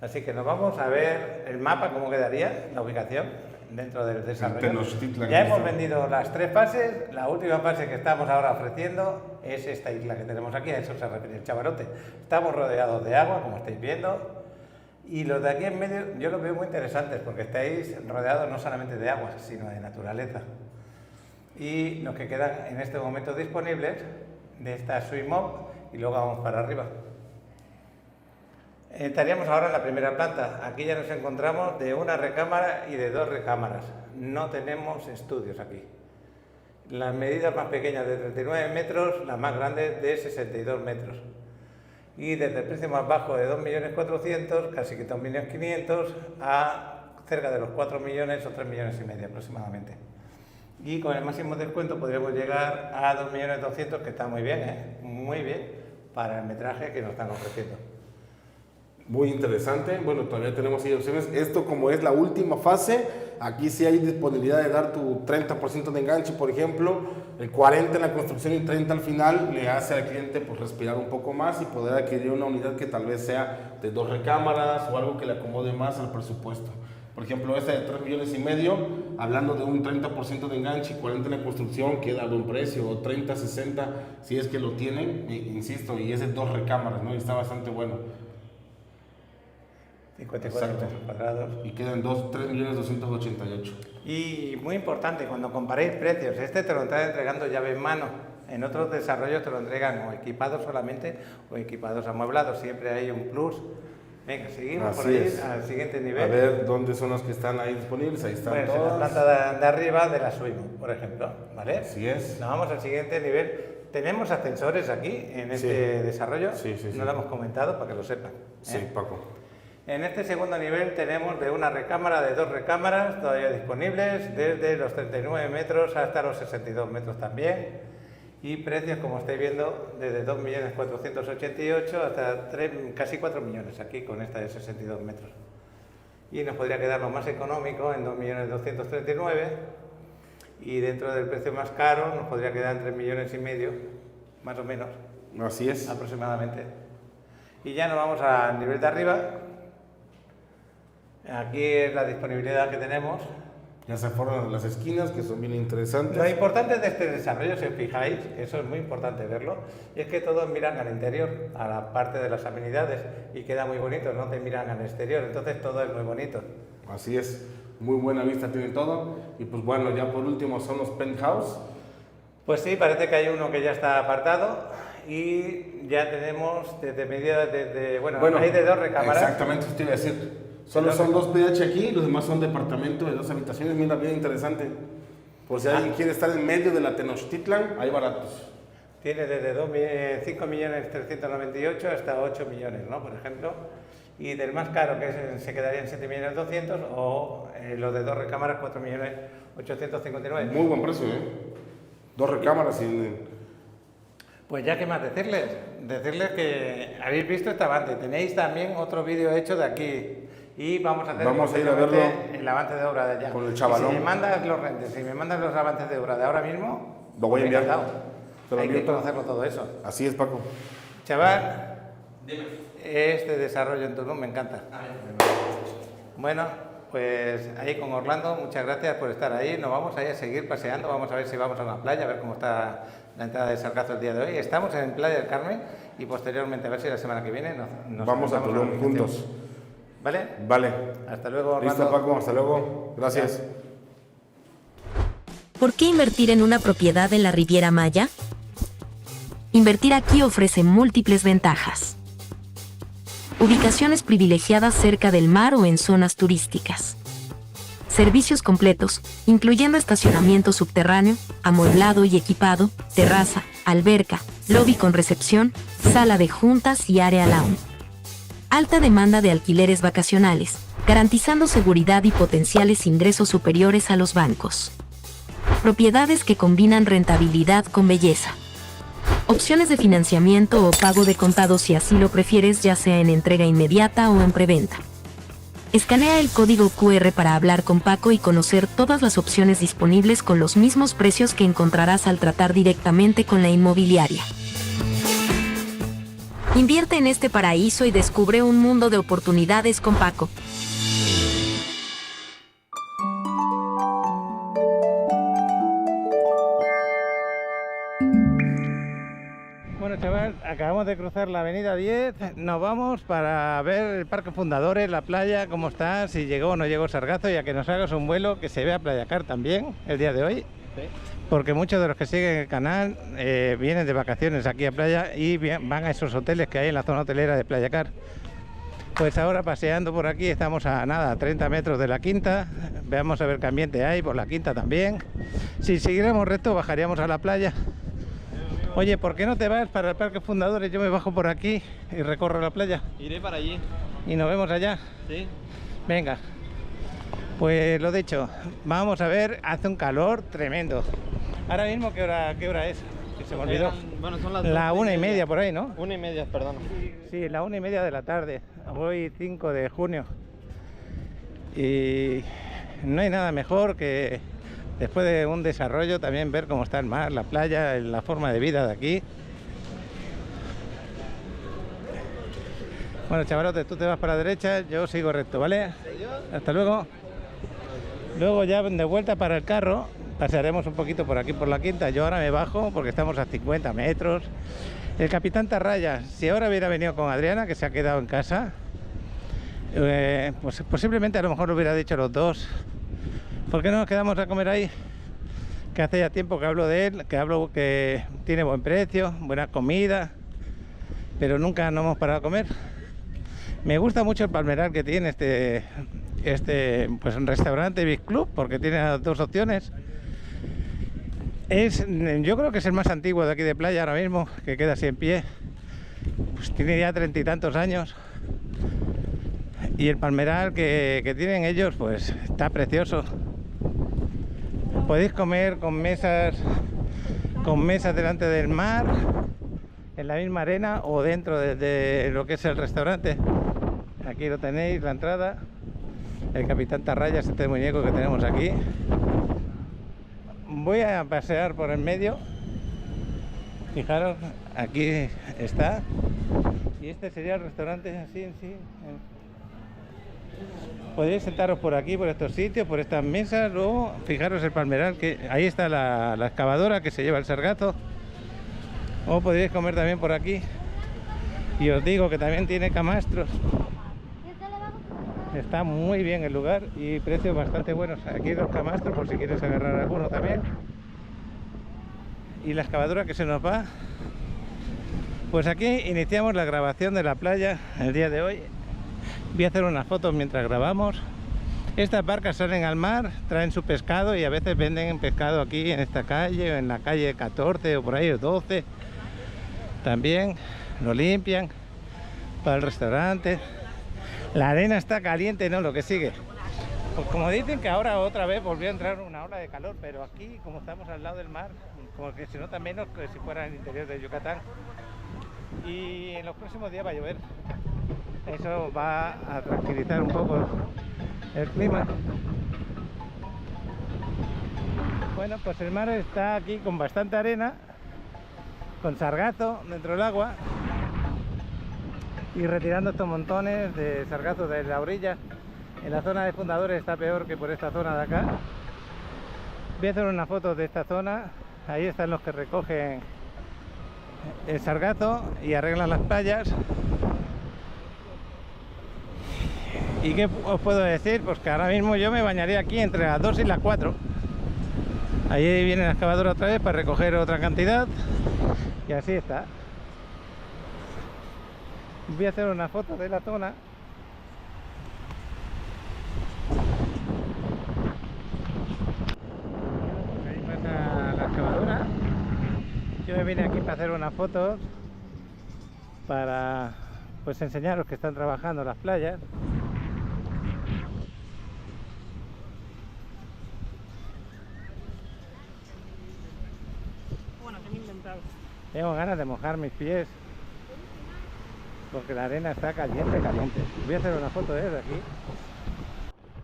Así que nos vamos a ver el mapa, cómo quedaría la ubicación dentro del desarrollo. Ya hemos vendido las 3 fases, la última fase que estamos ahora ofreciendo es esta isla que tenemos aquí, a eso se refiere el chavalote. Estamos rodeados de agua, como estáis viendo, y los de aquí en medio yo los veo muy interesantes porque estáis rodeados no solamente de agua, sino de naturaleza. Y los que quedan en este momento disponibles de esta Sweet Mob, y luego vamos para arriba. Estaríamos ahora en la primera planta. Aquí ya nos encontramos de una recámara y de 2 recámaras. No tenemos estudios aquí. Las medidas más pequeñas de 39 metros, las más grandes de 62 metros. Y desde el precio más bajo de 2.400.000, casi que 2.500.000, a cerca de los 4 millones o 3,5 millones aproximadamente. Y con el máximo descuento podríamos llegar a 2.200.000, que está muy bien, muy bien, para el metraje que nos están ofreciendo. Muy interesante. Bueno, todavía tenemos ahí opciones. Esto, como es la última fase, aquí sí hay disponibilidad de dar tu 30% de enganche, por ejemplo, el 40% en la construcción y 30% al final, le hace al cliente pues respirar un poco más y poder adquirir una unidad que tal vez sea de 2 recámaras o algo que le acomode más al presupuesto. Por ejemplo, esta de 3,5 millones, hablando de un 30% de enganche y 40% en la construcción, queda a buen precio, o 30, 60, si es que lo tienen, insisto, y es de 2 recámaras, ¿no? Y está bastante bueno. 54 metros cuadrados. Y quedan 3.288.000. Y muy importante, cuando comparéis precios, este te lo están entregando llave en mano. En otros desarrollos te lo entregan o equipados solamente o equipados amueblados. Siempre hay un plus. Venga, seguimos por ahí al siguiente nivel. A ver, ¿dónde son los que están ahí disponibles? Ahí están pues todos. En la planta de arriba de la subimos, por ejemplo. ¿Vale? Así es. Nos vamos al siguiente nivel. Tenemos ascensores aquí en este desarrollo. Sí. No lo hemos comentado para que lo sepan. Sí, Paco. En este segundo nivel tenemos de una recámara, de 2 recámaras todavía disponibles, desde los 39 metros hasta los 62 metros también. Y precios, como estáis viendo, desde 2.488.000 hasta casi 4 millones aquí con esta de 62 metros. Y nos podría quedar lo más económico en 2.239.000 y dentro del precio más caro nos podría quedar en 3,5 millones, más o menos. Así es. Aproximadamente. Y ya nos vamos al nivel de arriba. Aquí es la disponibilidad que tenemos. Ya se forman las esquinas, que son bien interesantes. Lo importante de este desarrollo, si os fijáis, eso es muy importante verlo, es que todos miran al interior, a la parte de las amenidades, y queda muy bonito, no te miran al exterior, entonces todo es muy bonito. Así es, muy buena vista tiene todo. Y pues bueno, ya por último son los penthouse. Pues sí, parece que hay uno que ya está apartado y ya tenemos desde medidas, bueno, hay de 2 recámaras. Exactamente, esto iba a decir. Solo son 2 PH aquí, los demás son departamentos de 2 habitaciones. Mira, bien interesante. Por si alguien quiere estar en medio de la Tenochtitlan, hay baratos. Tiene desde 5.398.000 hasta 8 millones, ¿no? Por ejemplo. Y del más caro, que se quedaría en 7.200.000, o los de 2 recámaras, 4.859.000. Muy buen precio, ¿eh? 2 recámaras y... Pues ya, ¿qué más decirles? Decirles que habéis visto esta avance. Tenéis también otro vídeo hecho de aquí. Y vamos a ir a verlo el avance de obra de allá. Con el chavalón. Y si me mandas los rentes, si me mandas los avances de obra de ahora mismo, lo voy a enviar. Hay que conocerlo todo eso. Así es, Paco. Chaval, Dime. este desarrollo en Tulum me encanta. Bueno, pues ahí con Orlando, muchas gracias por estar ahí. Nos vamos a ir a seguir paseando, vamos a ver si vamos a una playa, a ver cómo está la entrada de Sargazo el día de hoy. Estamos en Playa del Carmen y posteriormente, a ver si la semana que viene nos vamos a Tulum juntos. ¿Vale? Vale. Hasta luego, Orlando. Listo, Paco, hasta luego. Gracias. ¿Por qué invertir en una propiedad en la Riviera Maya? Invertir aquí ofrece múltiples ventajas. Ubicaciones privilegiadas cerca del mar o en zonas turísticas. Servicios completos, incluyendo estacionamiento subterráneo, amueblado y equipado, terraza, alberca, lobby con recepción, sala de juntas y área lounge. Alta demanda de alquileres vacacionales, garantizando seguridad y potenciales ingresos superiores a los bancos. Propiedades que combinan rentabilidad con belleza. Opciones de financiamiento o pago de contado si así lo prefieres, ya sea en entrega inmediata o en preventa. Escanea el código QR para hablar con Paco y conocer todas las opciones disponibles con los mismos precios que encontrarás al tratar directamente con la inmobiliaria. Invierte en este paraíso y descubre un mundo de oportunidades con Paco. Bueno, chaval, acabamos de cruzar la avenida 10, nos vamos para ver el Parque Fundadores, la playa, cómo está, si llegó o no llegó Sargazo, y a que nos hagas un vuelo que se vea Playacar también el día de hoy. Sí. Porque muchos de los que siguen el canal vienen de vacaciones aquí a playa y van a esos hoteles que hay en la zona hotelera de Playacar. Pues ahora paseando por aquí, estamos a nada, a 30 metros de la quinta. Veamos a ver qué ambiente hay por la quinta también. Si siguiéramos recto, bajaríamos a la playa. Oye, ¿por qué no te vas para el Parque Fundadores? Yo me bajo por aquí y recorro la playa. Iré para allí. Y nos vemos allá. Sí. Venga. Pues lo dicho, vamos a ver, hace un calor tremendo. Ahora mismo, ¿qué hora es? Que se me olvidó. Bueno, son las La 12:30 1:30 por ahí, ¿no? 1:30, perdón. Sí, la 1:30 de la tarde, hoy 5 de junio. Y no hay nada mejor que después de un desarrollo también ver cómo está el mar, la playa, la forma de vida de aquí. Bueno, chavalotes, tú te vas para la derecha, yo sigo recto, ¿vale? Hasta luego. Luego ya de vuelta para el carro, pasearemos un poquito por aquí por la quinta. Yo ahora me bajo porque estamos a 50 metros. El capitán Tarraya, si ahora hubiera venido con Adriana, que se ha quedado en casa, pues posiblemente a lo mejor lo hubiera dicho los dos. ¿Por qué no nos quedamos a comer ahí? Que hace ya tiempo que hablo de él, que hablo que tiene buen precio, buena comida, pero nunca nos hemos parado a comer. Me gusta mucho el palmeral que tiene pues un restaurante Big Club, porque tiene dos opciones. Yo creo que es el más antiguo de aquí de playa ahora mismo, que queda así en pie. Pues tiene ya 30 y tantos años. Y el palmeral que tienen ellos, pues está precioso. Podéis comer con mesas delante del mar, en la misma arena o dentro de lo que es el restaurante. Aquí lo tenéis, la entrada. El capitán Tarraya, este muñeco que tenemos aquí. Voy a pasear por el medio. Fijaros, aquí está. Y este sería el restaurante así en sí. Podéis sentaros por aquí, por estos sitios, por estas mesas. Luego, fijaros el palmeral, que ahí está la excavadora que se lleva el sargazo. O podéis comer también por aquí. Y os digo que también tiene camastros. Está muy bien el lugar y precios bastante buenos. Aquí hay dos camastros por si quieres agarrar alguno también. Y la excavadora que se nos va. Pues aquí iniciamos la grabación de la playa el día de hoy. Voy a hacer unas fotos mientras grabamos. Estas barcas salen al mar, traen su pescado y a veces venden pescado aquí en esta calle, o en la calle 14 o por ahí, o 12. También lo limpian para el restaurante. La arena está caliente, ¿no? Lo que sigue. Pues como dicen que ahora otra vez volvió a entrar una ola de calor, pero aquí, como estamos al lado del mar, como que se nota menos que si fuera en el interior de Yucatán. Y en los próximos días va a llover. Eso va a tranquilizar un poco el clima. Bueno, pues el mar está aquí con bastante arena, con sargazo dentro del agua. Y retirando estos montones de sargazo de la orilla. En la zona de Fundadores está peor que por esta zona de acá. Voy a hacer una foto de esta zona. Ahí están los que recogen el sargazo y arreglan las playas. ¿Y qué os puedo decir? Pues que ahora mismo yo me bañaría aquí entre las 2 y las 4. Ahí viene la excavadora otra vez para recoger otra cantidad. Y así está. Voy a hacer una foto de la zona. Ahí pasa la excavadora. Yo me vine aquí para hacer unas fotos para pues enseñaros que están trabajando las playas. Bueno, ¿qué me he inventado? Tengo ganas de mojar mis pies porque la arena está caliente, caliente. Voy a hacer una foto de aquí.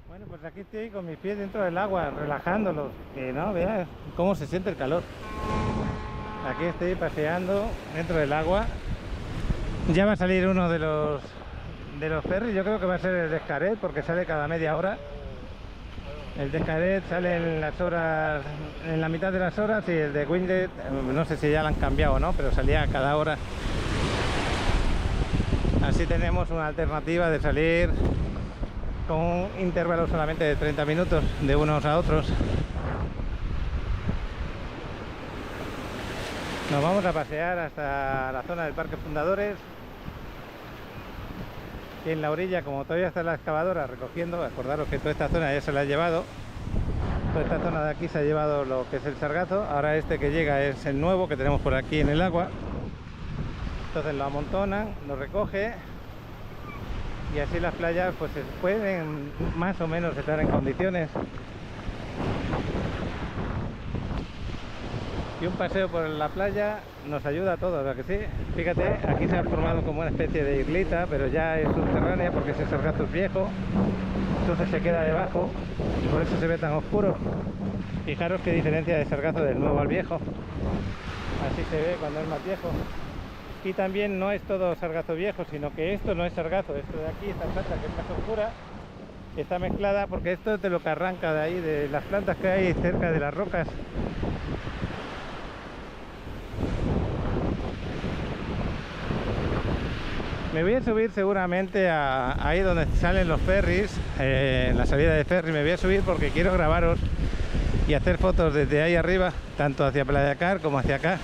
Bueno, pues aquí estoy con mis pies dentro del agua, relajándolos. Que no, vean cómo se siente el calor. Aquí estoy paseando dentro del agua. Ya va a salir uno de los ferries. Yo creo que va a ser el Descaret, porque sale cada media hora. El Descaret sale en las horas, en la mitad de las horas, y el de Winded, no sé si ya lo han cambiado o no, pero salía cada hora. Así tenemos una alternativa de salir con un intervalo solamente de 30 minutos de unos a otros. Nos vamos a pasear hasta la zona del Parque Fundadores. Y en la orilla, como todavía está la excavadora recogiendo, acordaros que toda esta zona ya se la ha llevado. Toda esta zona de aquí se ha llevado lo que es el sargazo. Ahora este que llega es el nuevo que tenemos por aquí en el agua. Entonces lo amontonan, lo recoge y así las playas pues se pueden más o menos estar en condiciones. Y un paseo por la playa nos ayuda a todos, ¿verdad que sí? Fíjate, aquí se ha formado como una especie de islita, pero ya es subterránea porque ese sargazo es viejo, entonces se queda debajo y por eso se ve tan oscuro. Fijaros qué diferencia de sargazo del nuevo al viejo, así se ve cuando es más viejo. Y también no es todo sargazo viejo, sino que esto no es sargazo, esto de aquí, esta planta que es más oscura, está mezclada porque esto es de lo que arranca de ahí, de las plantas que hay cerca de las rocas. Me voy a subir seguramente ahí donde salen los ferries, en la salida de ferry me voy a subir porque quiero grabaros y hacer fotos desde ahí arriba, tanto hacia Playa Car como hacia acá.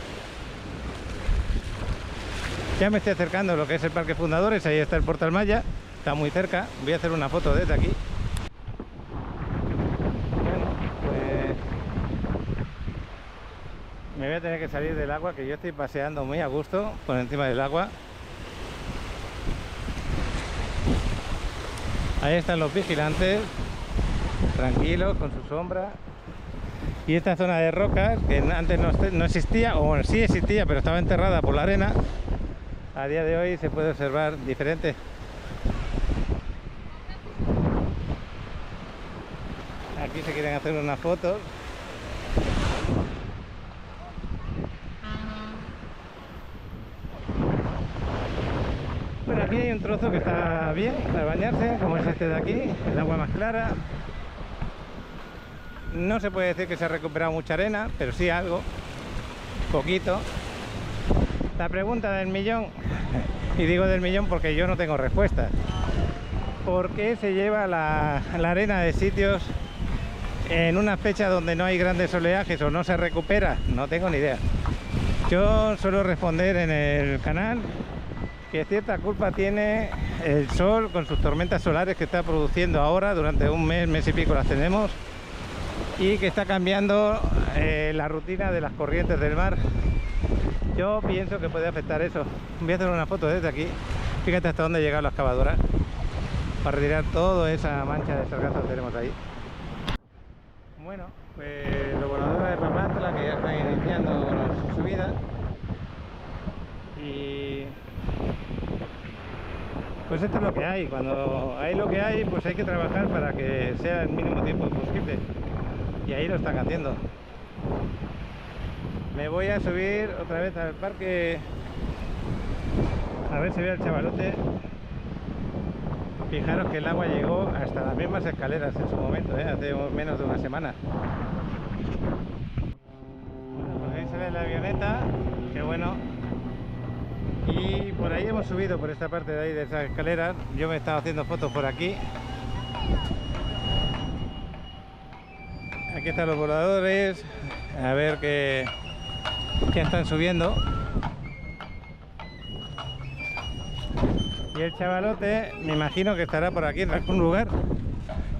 Ya me estoy acercando a lo que es el Parque Fundadores, ahí está el Portal Maya, está muy cerca, voy a hacer una foto desde aquí. Bueno, pues me voy a tener que salir del agua, que yo estoy paseando muy a gusto por encima del agua. Ahí están los vigilantes, tranquilos, con su sombra. Y esta zona de rocas, que antes no existía, o bueno, sí existía, pero estaba enterrada por la arena, a día de hoy se puede observar diferente. Aquí se quieren hacer unas fotos. Bueno, aquí hay un trozo que está bien para bañarse, como es este de aquí, el agua más clara. No se puede decir que se ha recuperado mucha arena, pero sí algo, poquito. La pregunta del millón, y digo del millón porque yo no tengo respuesta. ¿Por qué se lleva la arena de sitios en una fecha donde no hay grandes oleajes o no se recupera? No tengo ni idea. Yo suelo responder en el canal que cierta culpa tiene el sol con sus tormentas solares que está produciendo ahora, durante un mes, mes y pico las tenemos, y que está cambiando la rutina de las corrientes del mar. Yo pienso que puede afectar eso. Voy a hacer una foto desde aquí, fíjate hasta dónde ha llegado la excavadora para retirar toda esa mancha de sargazo que tenemos ahí. Bueno, pues los voladores de Papantla que ya están iniciando su subida. Y pues esto es lo que hay. Cuando hay lo que hay, pues hay que trabajar para que sea el mínimo tiempo posible. Y ahí lo están haciendo. Me voy a subir otra vez al parque a ver si veo al chavalote. Fijaros que el agua llegó hasta las mismas escaleras en su momento, hace menos de una semana. Bueno, pues ahí se ve la avioneta, qué bueno. Y por ahí hemos subido, por esta parte de ahí de esas escaleras. Yo me he estado haciendo fotos por aquí. Aquí están los voladores, a ver qué están subiendo. Y el chavalote me imagino que estará por aquí en algún lugar,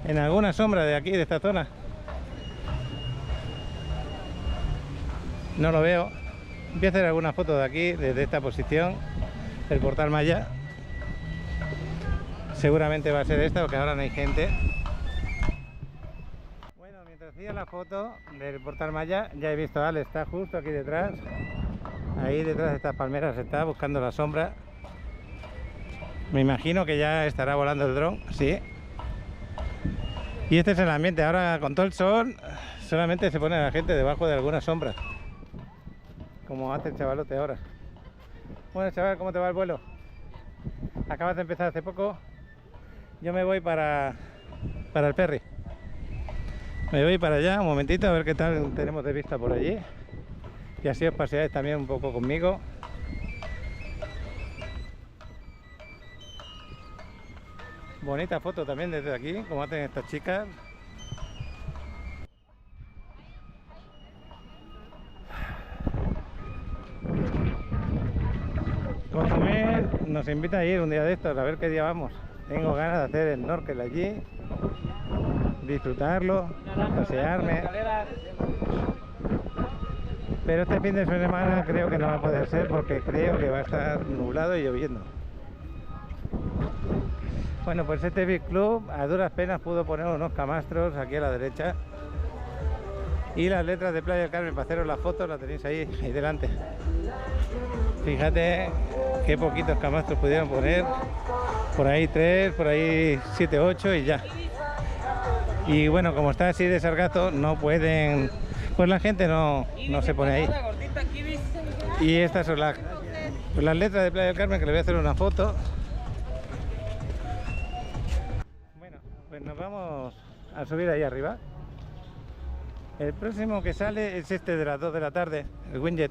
en alguna sombra de aquí, de esta zona. No lo veo. Voy a hacer alguna foto de aquí, desde esta posición del Portal Maya. Seguramente va a ser esta, porque ahora no hay gente. Bueno, mientras hacía la foto del Portal Maya, ya he visto a Ale, está justo aquí detrás. Ahí detrás de estas palmeras está buscando la sombra. Me imagino que ya estará volando el dron, sí. Y este es el ambiente. Ahora con todo el sol solamente se pone la gente debajo de alguna sombra, como hace el chavalote ahora. Bueno, chaval, ¿cómo te va el vuelo? Acabas de empezar hace poco. Yo me voy para el ferry. Me voy para allá un momentito a ver qué tal tenemos de vista por allí. Y así os paseáis también un poco conmigo. Bonita foto también desde aquí, como hacen estas chicas. Cozumel nos invita a ir un día de estos, a ver qué día vamos. Tengo ganas de hacer el snorkel allí, disfrutarlo, pasearme. Pero este fin de semana creo que no va a poder ser porque creo que va a estar nublado y lloviendo. Bueno, pues este Beach Club a duras penas pudo poner unos camastros aquí a la derecha. Y las letras de Playa del Carmen, para haceros las fotos, las tenéis ahí delante. Fíjate qué poquitos camastros pudieron poner. Por ahí 3, por ahí 7, 8 y ya. Y bueno, como está así de sargazo, no pueden... Pues la gente no se pone ahí. Y estas son las letras de Playa del Carmen, que le voy a hacer una foto. Bueno, pues nos vamos a subir ahí arriba. El próximo que sale es este de las 2 de la tarde, el Windjet.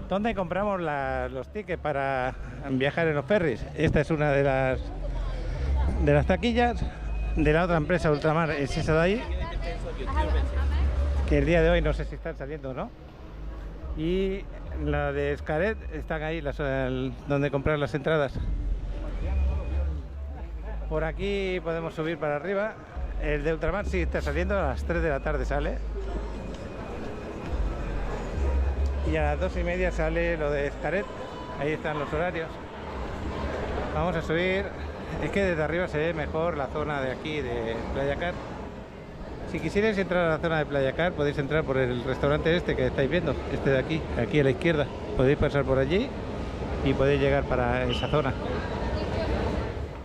¿Dónde compramos los tickets para viajar en los ferries? Esta es una de las taquillas. De la otra empresa, Ultramar, es esa de ahí, que el día de hoy no sé si están saliendo o no. Y la de Xcaret están ahí, donde comprar las entradas. Por aquí podemos subir para arriba. El de Ultramar sí está saliendo, a las 3 de la tarde sale. Y a las 2:30 sale lo de Xcaret. Ahí están los horarios. Vamos a subir. Es que desde arriba se ve mejor la zona de aquí de Playa Car. Si quisierais entrar a la zona de Playa Car, podéis entrar por el restaurante este que estáis viendo, este de aquí a la izquierda. Podéis pasar por allí y podéis llegar para esa zona.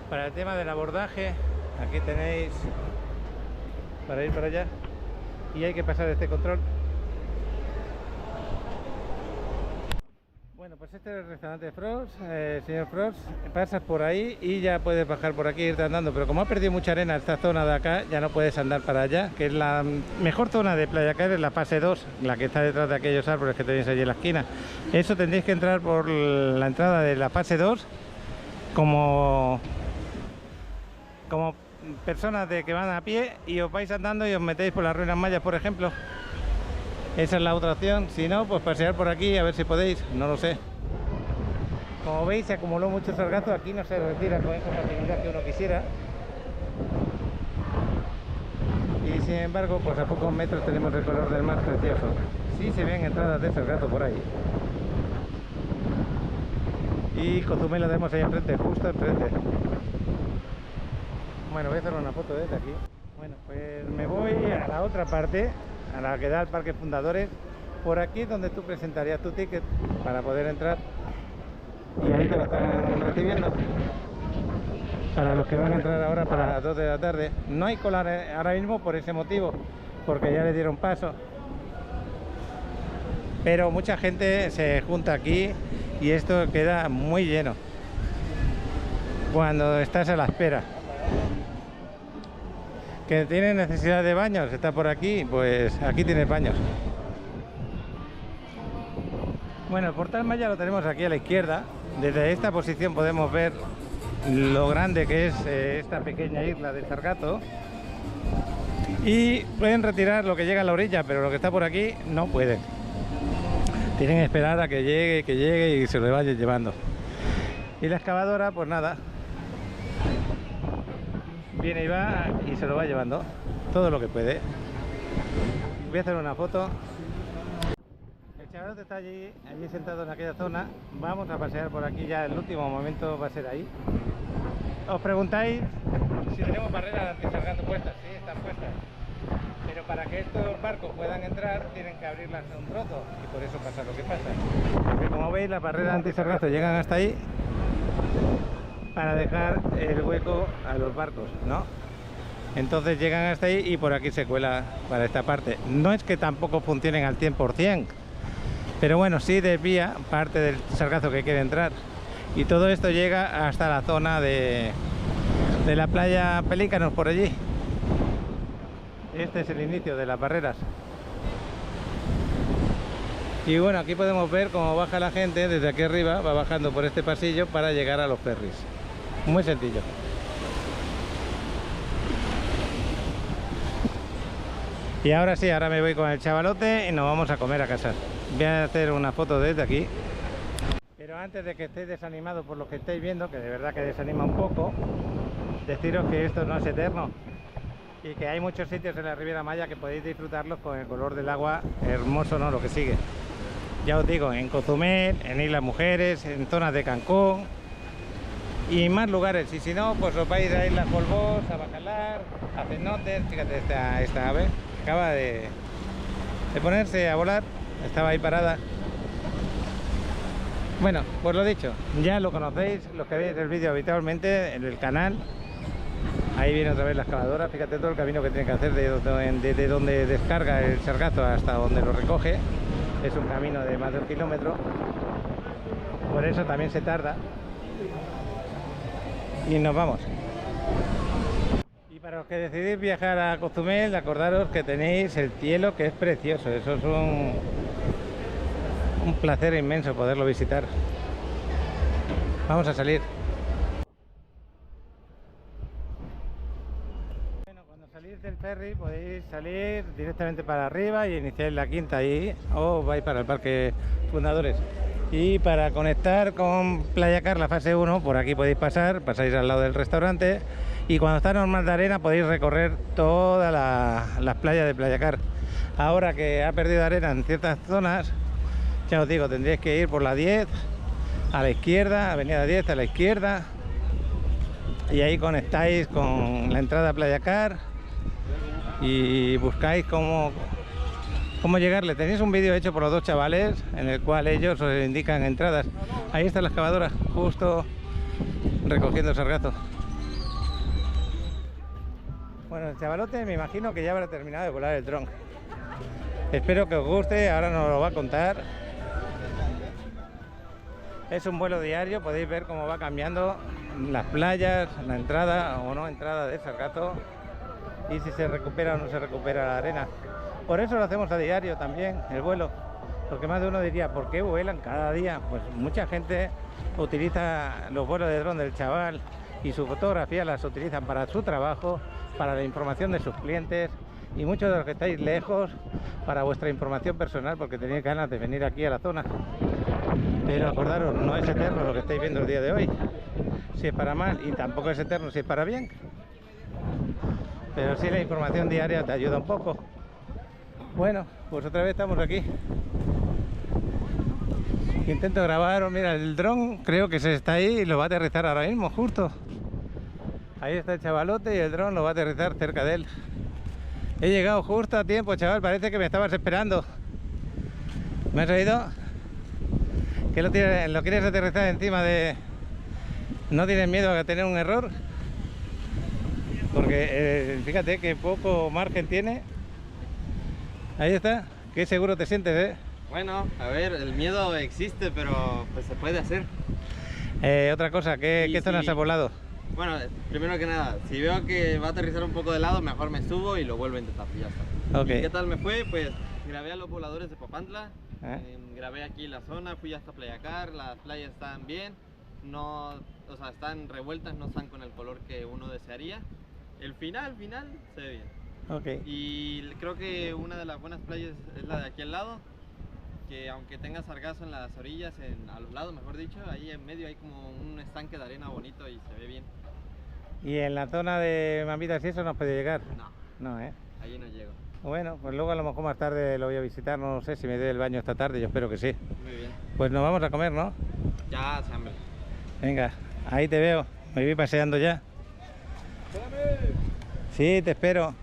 Para el tema del abordaje, aquí tenéis para ir para allá y hay que pasar este control. Bueno, pues este es el restaurante de Frost, señor Frost. Pasas por ahí y ya puedes bajar por aquí e irte andando, pero como ha perdido mucha arena esta zona de acá, ya no puedes andar para allá, que es la mejor zona de Playa Car, es la fase 2, la que está detrás de aquellos árboles que tenéis allí en la esquina. Eso tendréis que entrar por la entrada de la fase 2 como personas que van a pie y os vais andando y os metéis por las ruinas mayas, por ejemplo. Esa es la otra opción. Si no, pues pasear por aquí a ver si podéis, no lo sé. Como veis, se acumuló mucho sargazo. Aquí no se retira con esa facilidad que uno quisiera. Y sin embargo, pues a pocos metros tenemos el color del mar precioso. Sí se ven entradas de sargazo por ahí. Y Cozumel la tenemos ahí enfrente, justo enfrente. Bueno, voy a hacer una foto desde aquí. Bueno, pues me voy a la otra parte, a la que da el Parque Fundadores. Por aquí es donde tú presentarías tu ticket para poder entrar. Y ahí te lo están recibiendo. Para los que van a entrar ahora para las 2 de la tarde. No hay cola ahora mismo por ese motivo, porque ya le dieron paso. Pero mucha gente se junta aquí y esto queda muy lleno cuando estás a la espera. Que tienes necesidad de baños, está por aquí, pues aquí tienes baños. Bueno, el portal Maya lo tenemos aquí a la izquierda. Desde esta posición podemos ver lo grande que es esta pequeña isla del Sargazo. Y pueden retirar lo que llega a la orilla, pero lo que está por aquí no pueden. Tienen que esperar a que llegue y se lo vayan llevando. Y la excavadora, pues nada, viene y va y se lo va llevando todo lo que puede. Voy a hacer una foto. El chavalote está allí sentado en aquella zona. Vamos a pasear por aquí, ya el último momento va a ser ahí. Os preguntáis si tenemos barreras antisargazo puestas. Sí, están puestas. Pero para que estos barcos puedan entrar tienen que abrirlas un trozo y por eso pasa lo que pasa. Porque como veis, las barreras antisargazo llegan hasta ahí para dejar el hueco a los barcos, ¿no? Entonces llegan hasta ahí y por aquí se cuela para esta parte. No es que tampoco funcionen al 100%, pero bueno, sí desvía parte del sargazo que quiere entrar. Y todo esto llega hasta la zona de la playa Pelícanos, por allí. Este es el inicio de las barreras. Y bueno, aquí podemos ver cómo baja la gente desde aquí arriba, va bajando por este pasillo para llegar a los ferries. Muy sencillo. Y ahora sí, ahora me voy con el chavalote y nos vamos a comer a casa. Voy a hacer una foto desde aquí. Pero antes de que estéis desanimados por lo que estáis viendo, que de verdad que desanima un poco, deciros que esto no es eterno y que hay muchos sitios en la Riviera Maya que podéis disfrutarlos con el color del agua hermoso, ¿no? Lo que sigue. Ya os digo, en Cozumel, en Islas Mujeres, en zonas de Cancún y más lugares. Y si no, pues os vais a Islas Polvos, a Bacalar, a Cenotes. Fíjate, esta ave acaba de ponerse a volar, estaba ahí parada. Bueno, pues lo dicho, ya lo conocéis, los que veis el vídeo habitualmente en el canal. Ahí viene otra vez la excavadora, fíjate todo el camino que tiene que hacer desde donde descarga el sargazo hasta donde lo recoge. Es un camino de más de 1 kilómetro, por eso también se tarda. Y nos vamos. Y para los que decidís viajar a Cozumel, acordaros que tenéis el cielo, que es precioso. Eso es un placer inmenso poderlo visitar. Vamos a salir. Bueno, cuando salís del ferry podéis salir directamente para arriba y iniciar la quinta ahí, o vais para el Parque Fundadores. Y para conectar con Playa Car, la fase 1, por aquí podéis pasáis al lado del restaurante, y cuando está normal de arena podéis recorrer todas las playas de Playa Car. Ahora que ha perdido arena en ciertas zonas, ya os digo, tendréis que ir por la 10 a la izquierda, avenida 10 a la izquierda, y ahí conectáis con la entrada a Playa Car y buscáis cómo llegarle. Tenéis un vídeo hecho por los dos chavales en el cual ellos os indican entradas. Ahí está la excavadora, justo recogiendo el sargazo. Bueno, el chavalote me imagino que ya habrá terminado de volar el dron. Espero que os guste, ahora nos lo va a contar. Es un vuelo diario, podéis ver cómo va cambiando las playas, la entrada o no entrada del sargazo, y si se recupera o no se recupera la arena. Por eso lo hacemos a diario también, el vuelo, porque más de uno diría, ¿por qué vuelan cada día? Pues mucha gente utiliza los vuelos de dron del chaval y su fotografía las utilizan para su trabajo, para la información de sus clientes, y muchos de los que estáis lejos para vuestra información personal, porque tenéis ganas de venir aquí a la zona. Pero acordaros, no es eterno lo que estáis viendo el día de hoy, si es para mal, y tampoco es eterno si es para bien, pero sí la información diaria te ayuda un poco. Bueno, pues otra vez estamos aquí. Intento grabar, mira, el dron creo que se está ahí y lo va a aterrizar ahora mismo, justo. Ahí está el chavalote y el dron lo va a aterrizar cerca de él. He llegado justo a tiempo, chaval, parece que me estabas esperando. ¿Me has oído? ¿Que lo quieres aterrizar encima de...? ¿No tienes miedo a tener un error? Porque fíjate que poco margen tiene. Ahí está, qué seguro te sientes, ¿eh? Bueno, a ver, el miedo existe, pero pues se puede hacer. Otra cosa, ¿qué zonas has volado? Bueno, primero que nada, si veo que va a aterrizar un poco de lado, mejor me subo y lo vuelvo a intentar, y ya está. Okay. ¿Y qué tal me fue? Pues grabé a los pobladores de Papantla, grabé aquí la zona, fui hasta Playa Car, las playas están bien, no, o sea, están revueltas, no están con el color que uno desearía. El final se ve bien. Okay. Y creo que una de las buenas playas es la de aquí al lado, que aunque tenga sargazo en las orillas, a los lados mejor dicho, ahí en medio hay como un estanque de arena bonito y se ve bien. ¿Y en la zona de Mambitas y eso no puede llegar? No, ¿eh? Allí no llego. Bueno, pues luego a lo mejor más tarde lo voy a visitar, no sé si me dé el baño esta tarde, yo espero que sí. Muy bien. Pues nos vamos a comer, ¿no? Ya hace hambre. Venga, ahí te veo, me vi paseando ya. Sí, te espero.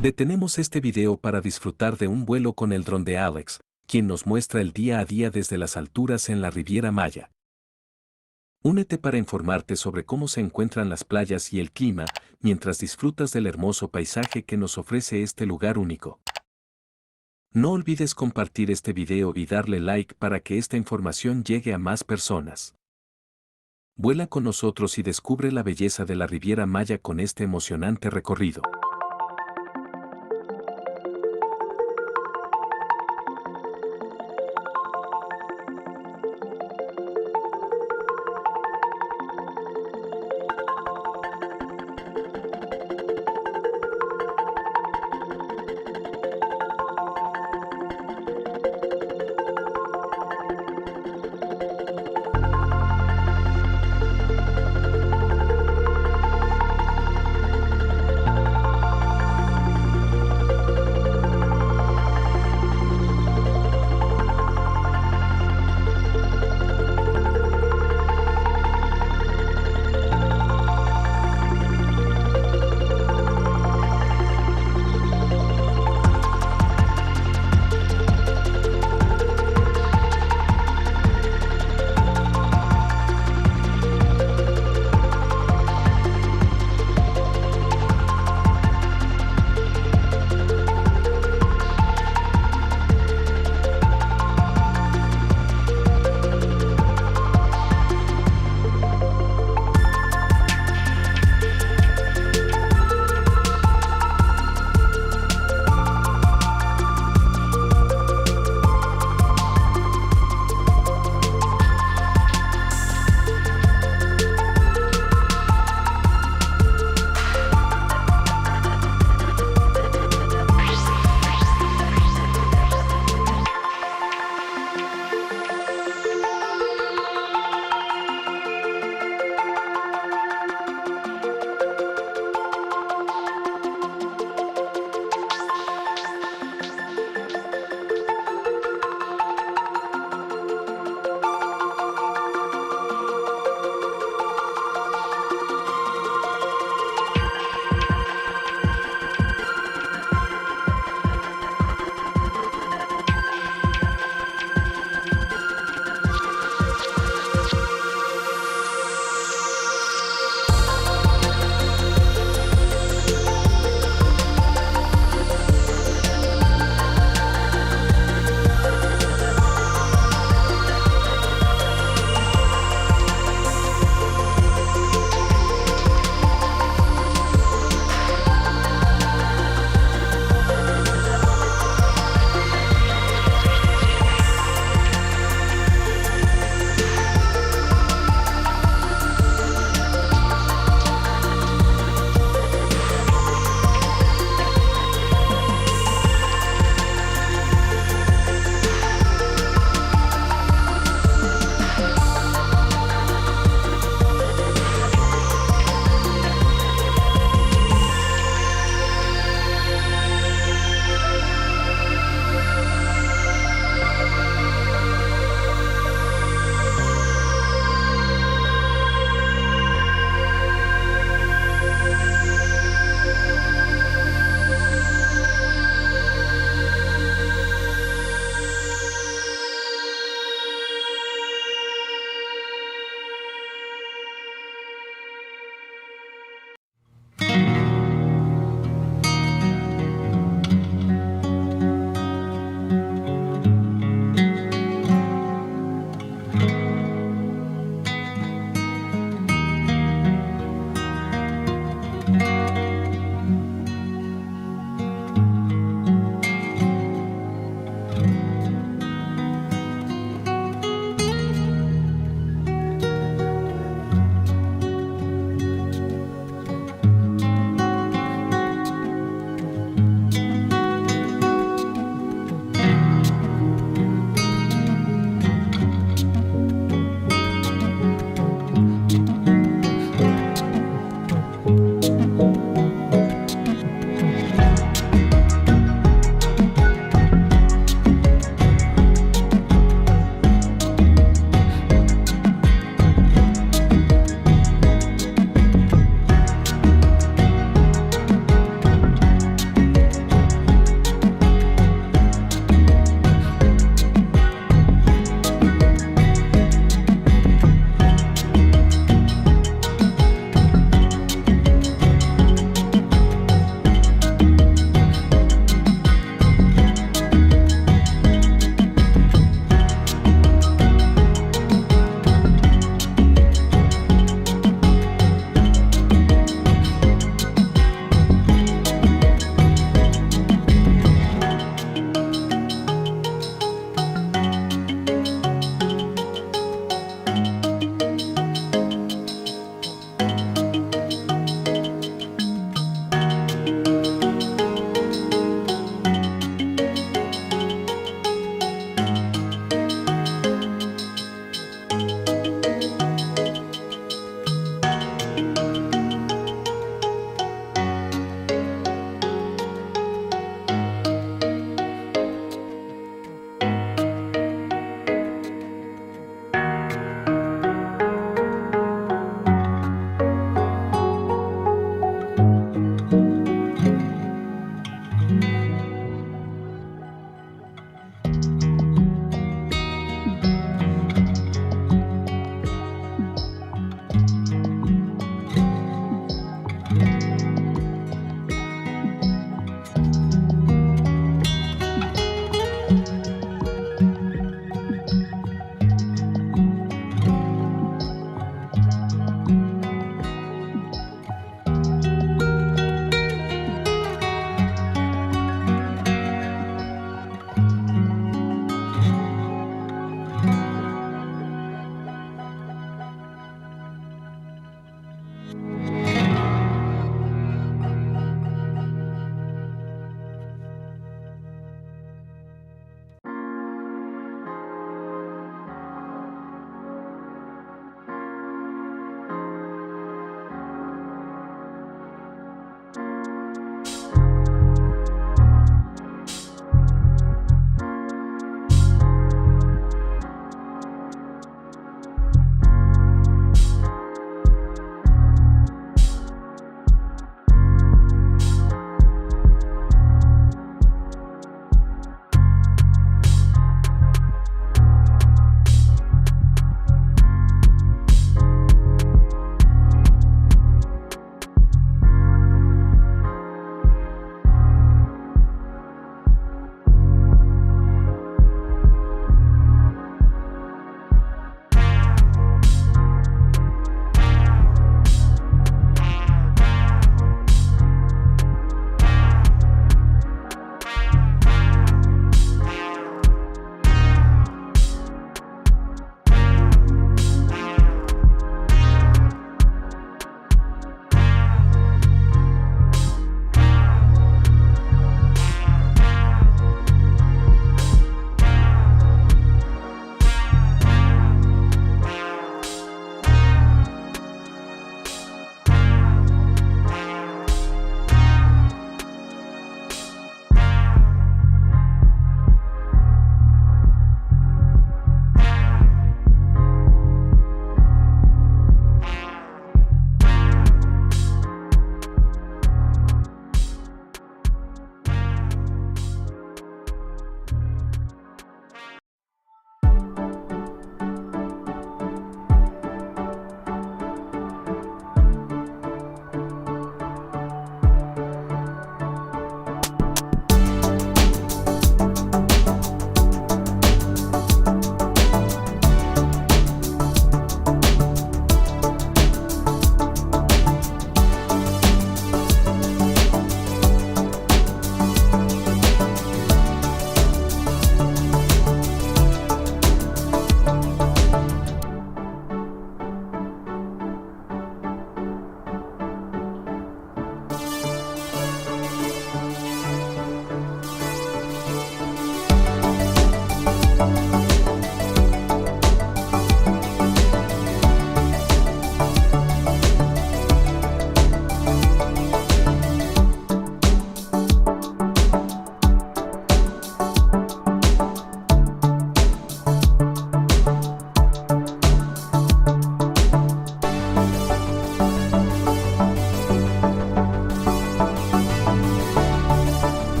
Detenemos este video para disfrutar de un vuelo con el dron de Alex, quien nos muestra el día a día desde las alturas en la Riviera Maya. Únete para informarte sobre cómo se encuentran las playas y el clima, mientras disfrutas del hermoso paisaje que nos ofrece este lugar único. No olvides compartir este video y darle like para que esta información llegue a más personas. Vuela con nosotros y descubre la belleza de la Riviera Maya con este emocionante recorrido.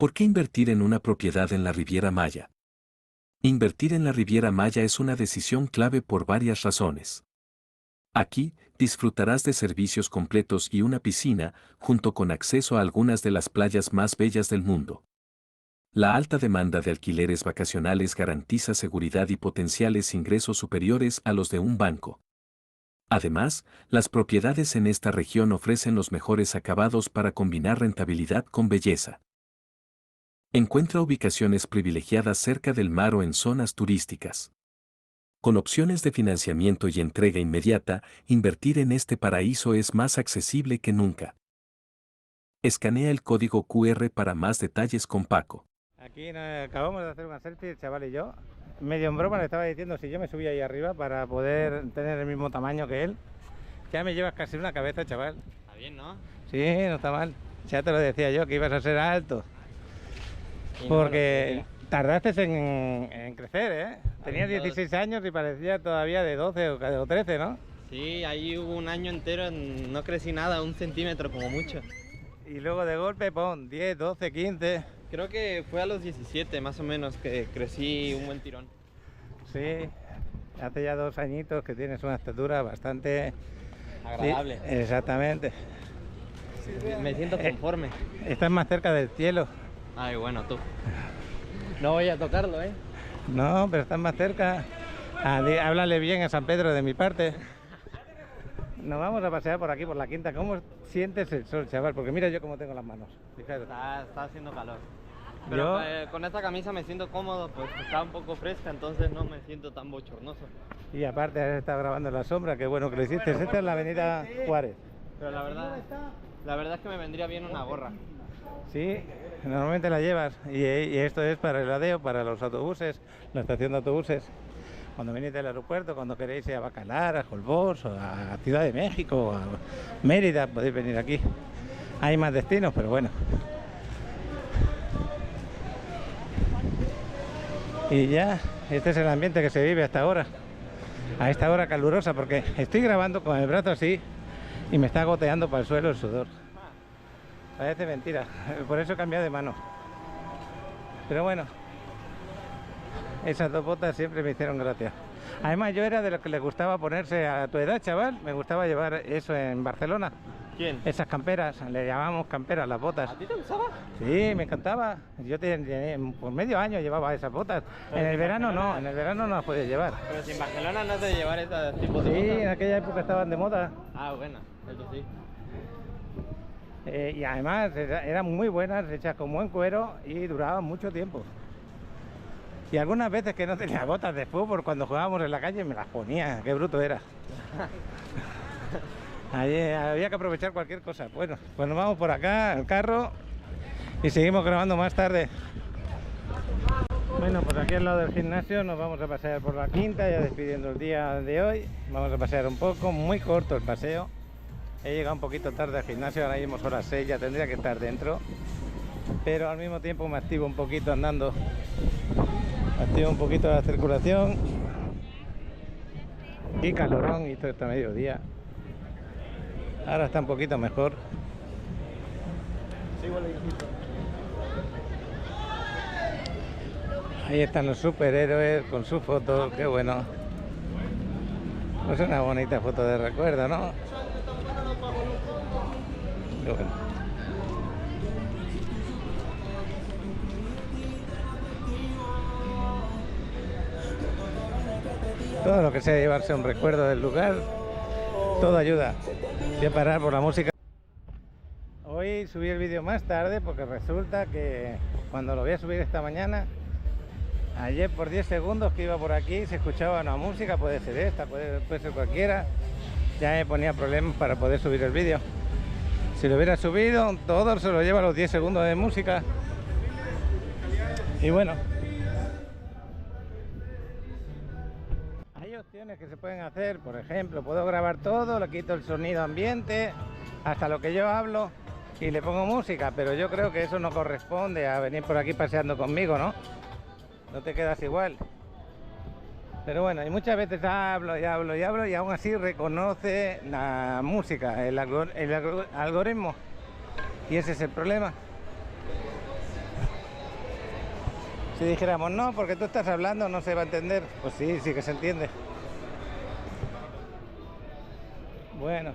¿Por qué invertir en una propiedad en la Riviera Maya? Invertir en la Riviera Maya es una decisión clave por varias razones. Aquí, disfrutarás de servicios completos y una piscina, junto con acceso a algunas de las playas más bellas del mundo. La alta demanda de alquileres vacacionales garantiza seguridad y potenciales ingresos superiores a los de un banco. Además, las propiedades en esta región ofrecen los mejores acabados para combinar rentabilidad con belleza. Encuentra ubicaciones privilegiadas cerca del mar o en zonas turísticas. Con opciones de financiamiento y entrega inmediata, invertir en este paraíso es más accesible que nunca. Escanea el código QR para más detalles con Paco. Aquí acabamos de hacer una selfie, el chaval y yo. Medio en broma le estaba diciendo si yo me subía ahí arriba para poder tener el mismo tamaño que él. Ya me llevas casi una cabeza, chaval. Está bien, ¿no? Sí, no está mal. Ya te lo decía yo, que ibas a ser alto. Y no Porque lo tardaste en crecer, ¿eh? Tenías 16 años y parecía todavía de 12 o 13, ¿no? Sí, ahí hubo un año entero, no crecí nada, 1 centímetro como mucho. Y luego de golpe, pon, 10, 12, 15. Creo que fue a los 17 más o menos que crecí un buen tirón. Sí, hace ya 2 añitos que tienes una estatura bastante... Agradable. Sí, exactamente. Me siento conforme. Estás más cerca del cielo. Ay, bueno, tú. No voy a tocarlo, ¿eh? No, pero estás más cerca. Háblale bien a San Pedro de mi parte. Nos vamos a pasear por aquí, por la quinta. ¿Cómo sientes el sol, chaval? Porque mira yo cómo tengo las manos. Fíjate. Está haciendo calor. Pero con esta camisa me siento cómodo, pues está un poco fresca, entonces no me siento tan bochornoso. Y aparte has estado grabando en la sombra, qué bueno que lo hiciste. Esta es la avenida Juárez. Pero la verdad es que me vendría bien una gorra. Sí, normalmente la llevas. Y esto es para el ladeo, para los autobuses, la estación de autobuses. Cuando venís del aeropuerto, cuando queréis ir a Bacalar, a Holbox, o a Ciudad de México, a Mérida, podéis venir aquí. Hay más destinos, pero bueno. Y ya, este es el ambiente que se vive hasta ahora. A esta hora calurosa, porque estoy grabando con el brazo así y me está goteando para el suelo el sudor. Parece mentira, por eso he cambiado de mano. Pero bueno, esas 2 botas siempre me hicieron gracia. Además yo era de los que les gustaba ponerse a tu edad, chaval. Me gustaba llevar eso en Barcelona. ¿Quién? Esas camperas, le llamamos camperas las botas. ¿A ti te gustaba? Sí, me encantaba. Yo por medio año llevaba esas botas. En el verano no, en el verano no las podías llevar. Pero si en Barcelona no has de llevar ese tipo de Sí, botas. en aquella época estaban de moda. Ah, bueno, eso sí. Y además eran muy buenas, hechas con buen cuero y duraban mucho tiempo. Y algunas veces que no tenía botas de fútbol, cuando jugábamos en la calle me las ponía, qué bruto era. Allí había que aprovechar cualquier cosa. Bueno, pues nos vamos por acá, al carro, y seguimos grabando más tarde. Bueno, pues aquí al lado del gimnasio nos vamos a pasear por la quinta, ya despidiendo el día de hoy. Vamos a pasear un poco, muy corto el paseo. He llegado un poquito tarde al gimnasio, ahora mismo son las 6, ya tendría que estar dentro. Pero al mismo tiempo me activo un poquito andando. Activo un poquito la circulación. Y calorón, y todo está mediodía. Ahora está un poquito mejor. Ahí están los superhéroes con sus fotos, qué bueno. Pues una bonita foto de recuerdo, ¿no? Qué bueno. Todo lo que sea llevarse un recuerdo del lugar, todo ayuda. Voy a parar por la música. Hoy subí el vídeo más tarde porque resulta que cuando lo voy a subir esta mañana, ayer por 10 segundos que iba por aquí se escuchaba una música, puede ser esta, puede ser cualquiera. Ya me ponía problemas para poder subir el vídeo. Si lo hubiera subido, todo se lo lleva a los 10 segundos de música. Y bueno, hay opciones que se pueden hacer. Por ejemplo, puedo grabar todo, le quito el sonido ambiente, hasta lo que yo hablo, y le pongo música. Pero yo creo que eso no corresponde a venir por aquí paseando conmigo, ¿no? No te quedas igual. Pero bueno, y muchas veces hablo y hablo y hablo y aún así reconoce la música, el algoritmo. Y ese es el problema. Si dijéramos, no, porque tú estás hablando, no se va a entender. Pues sí, sí que se entiende. Bueno,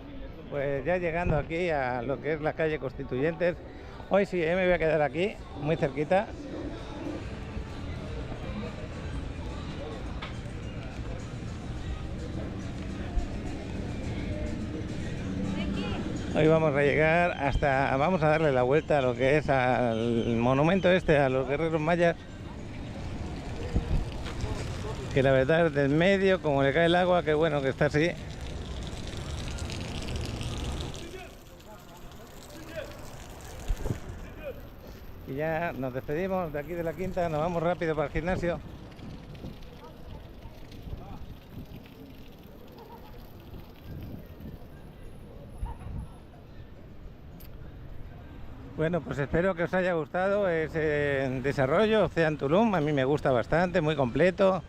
pues ya llegando aquí a lo que es la calle Constituyentes. Hoy sí, me voy a quedar aquí, muy cerquita. Hoy vamos a llegar hasta, vamos a darle la vuelta a lo que es al monumento este, a los guerreros mayas. Que la verdad es del medio, como le cae el agua, que bueno que está así. Y ya nos despedimos de aquí de la Quinta, nos vamos rápido para el gimnasio. Bueno, pues espero que os haya gustado ese desarrollo Ocean Tulum. A mí me gusta bastante, muy completo.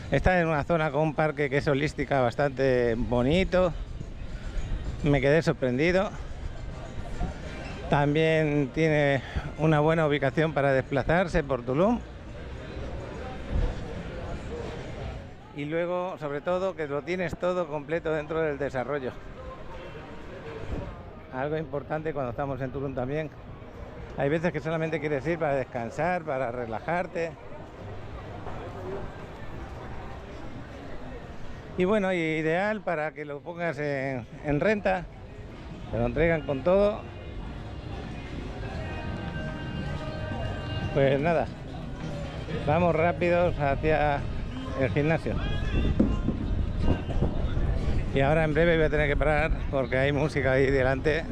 Está en una zona con un parque que es holística bastante bonito. Me quedé sorprendido. También tiene una buena ubicación para desplazarse por Tulum. Y luego, sobre todo, que lo tienes todo completo dentro del desarrollo. Algo importante cuando estamos en Tulum también. Hay veces que solamente quieres ir para descansar, para relajarte. Y bueno, ideal para que lo pongas en renta. Te lo entregan con todo. Pues nada, vamos rápidos hacia el gimnasio. Y ahora en breve voy a tener que parar porque hay música ahí delante.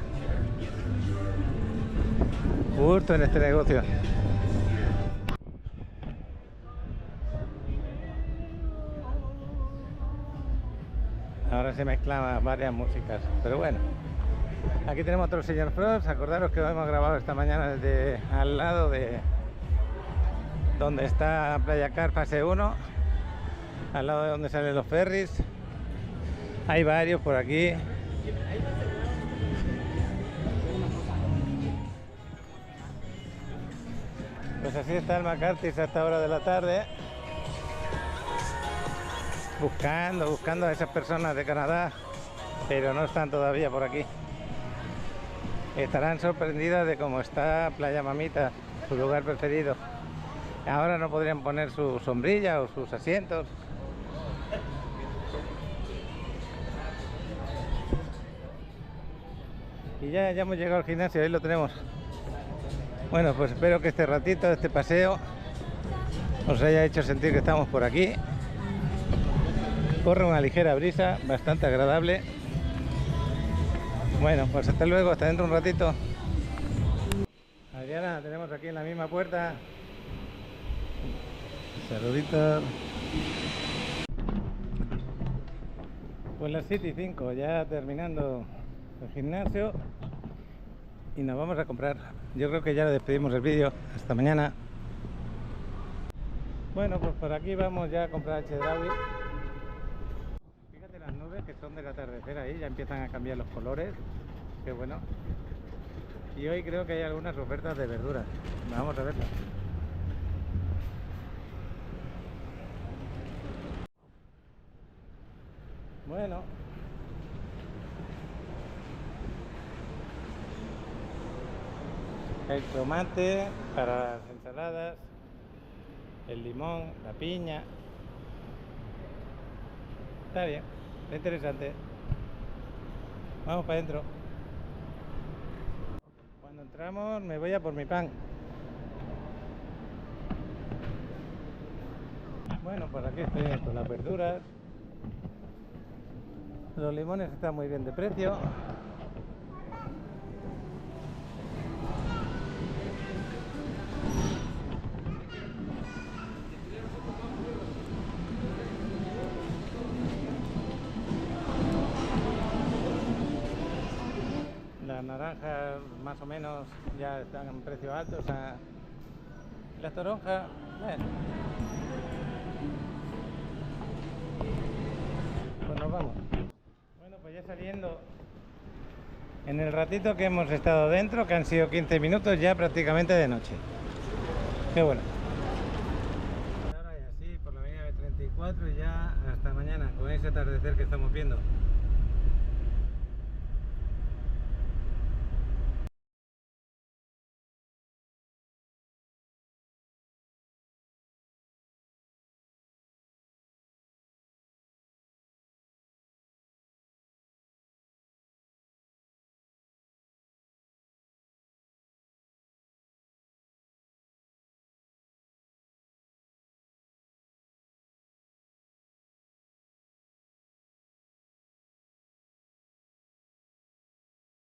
Justo en este negocio. Ahora se mezclan varias músicas, pero bueno. Aquí tenemos otro señor Frost. Acordaros que lo hemos grabado esta mañana desde al lado de donde está Playa Car fase 1, al lado de donde salen los ferries. Hay varios por aquí. Pues así está el McCarthy a esta hora de la tarde, buscando a esas personas de Canadá, pero no están todavía por aquí. Estarán sorprendidas de cómo está Playa Mamita, su lugar preferido. Ahora no podrían poner su sombrilla o sus asientos. Y ya hemos llegado al gimnasio, ahí lo tenemos. Bueno, pues espero que este ratito, este paseo, os haya hecho sentir que estamos por aquí. Corre una ligera brisa, bastante agradable. Bueno, pues hasta luego, hasta dentro un ratito. Adriana, tenemos aquí en la misma puerta. Saluditos. Pues las 7:05, ya terminando el gimnasio y nos vamos a comprar. Yo creo que ya despedimos el vídeo. Hasta mañana. Bueno, pues por aquí vamos ya a comprar Chedraui. Fíjate las nubes que son del atardecer ahí, ya empiezan a cambiar los colores. Qué bueno. Y hoy creo que hay algunas ofertas de verduras. Vamos a verlas. Bueno. El tomate para las ensaladas, el limón, la piña. Está bien, está interesante. Vamos para adentro. Cuando entramos me voy a por mi pan. Bueno, por aquí estoy con las verduras. Los limones están muy bien de precio. Las naranjas más o menos ya están en precio alto, o sea, las toronjas, bueno. Pues nos vamos. Bueno, pues ya saliendo, en el ratito que hemos estado dentro, que han sido 15 minutos, ya prácticamente de noche. Qué bueno. 4 y ya hasta mañana con ese atardecer que estamos viendo.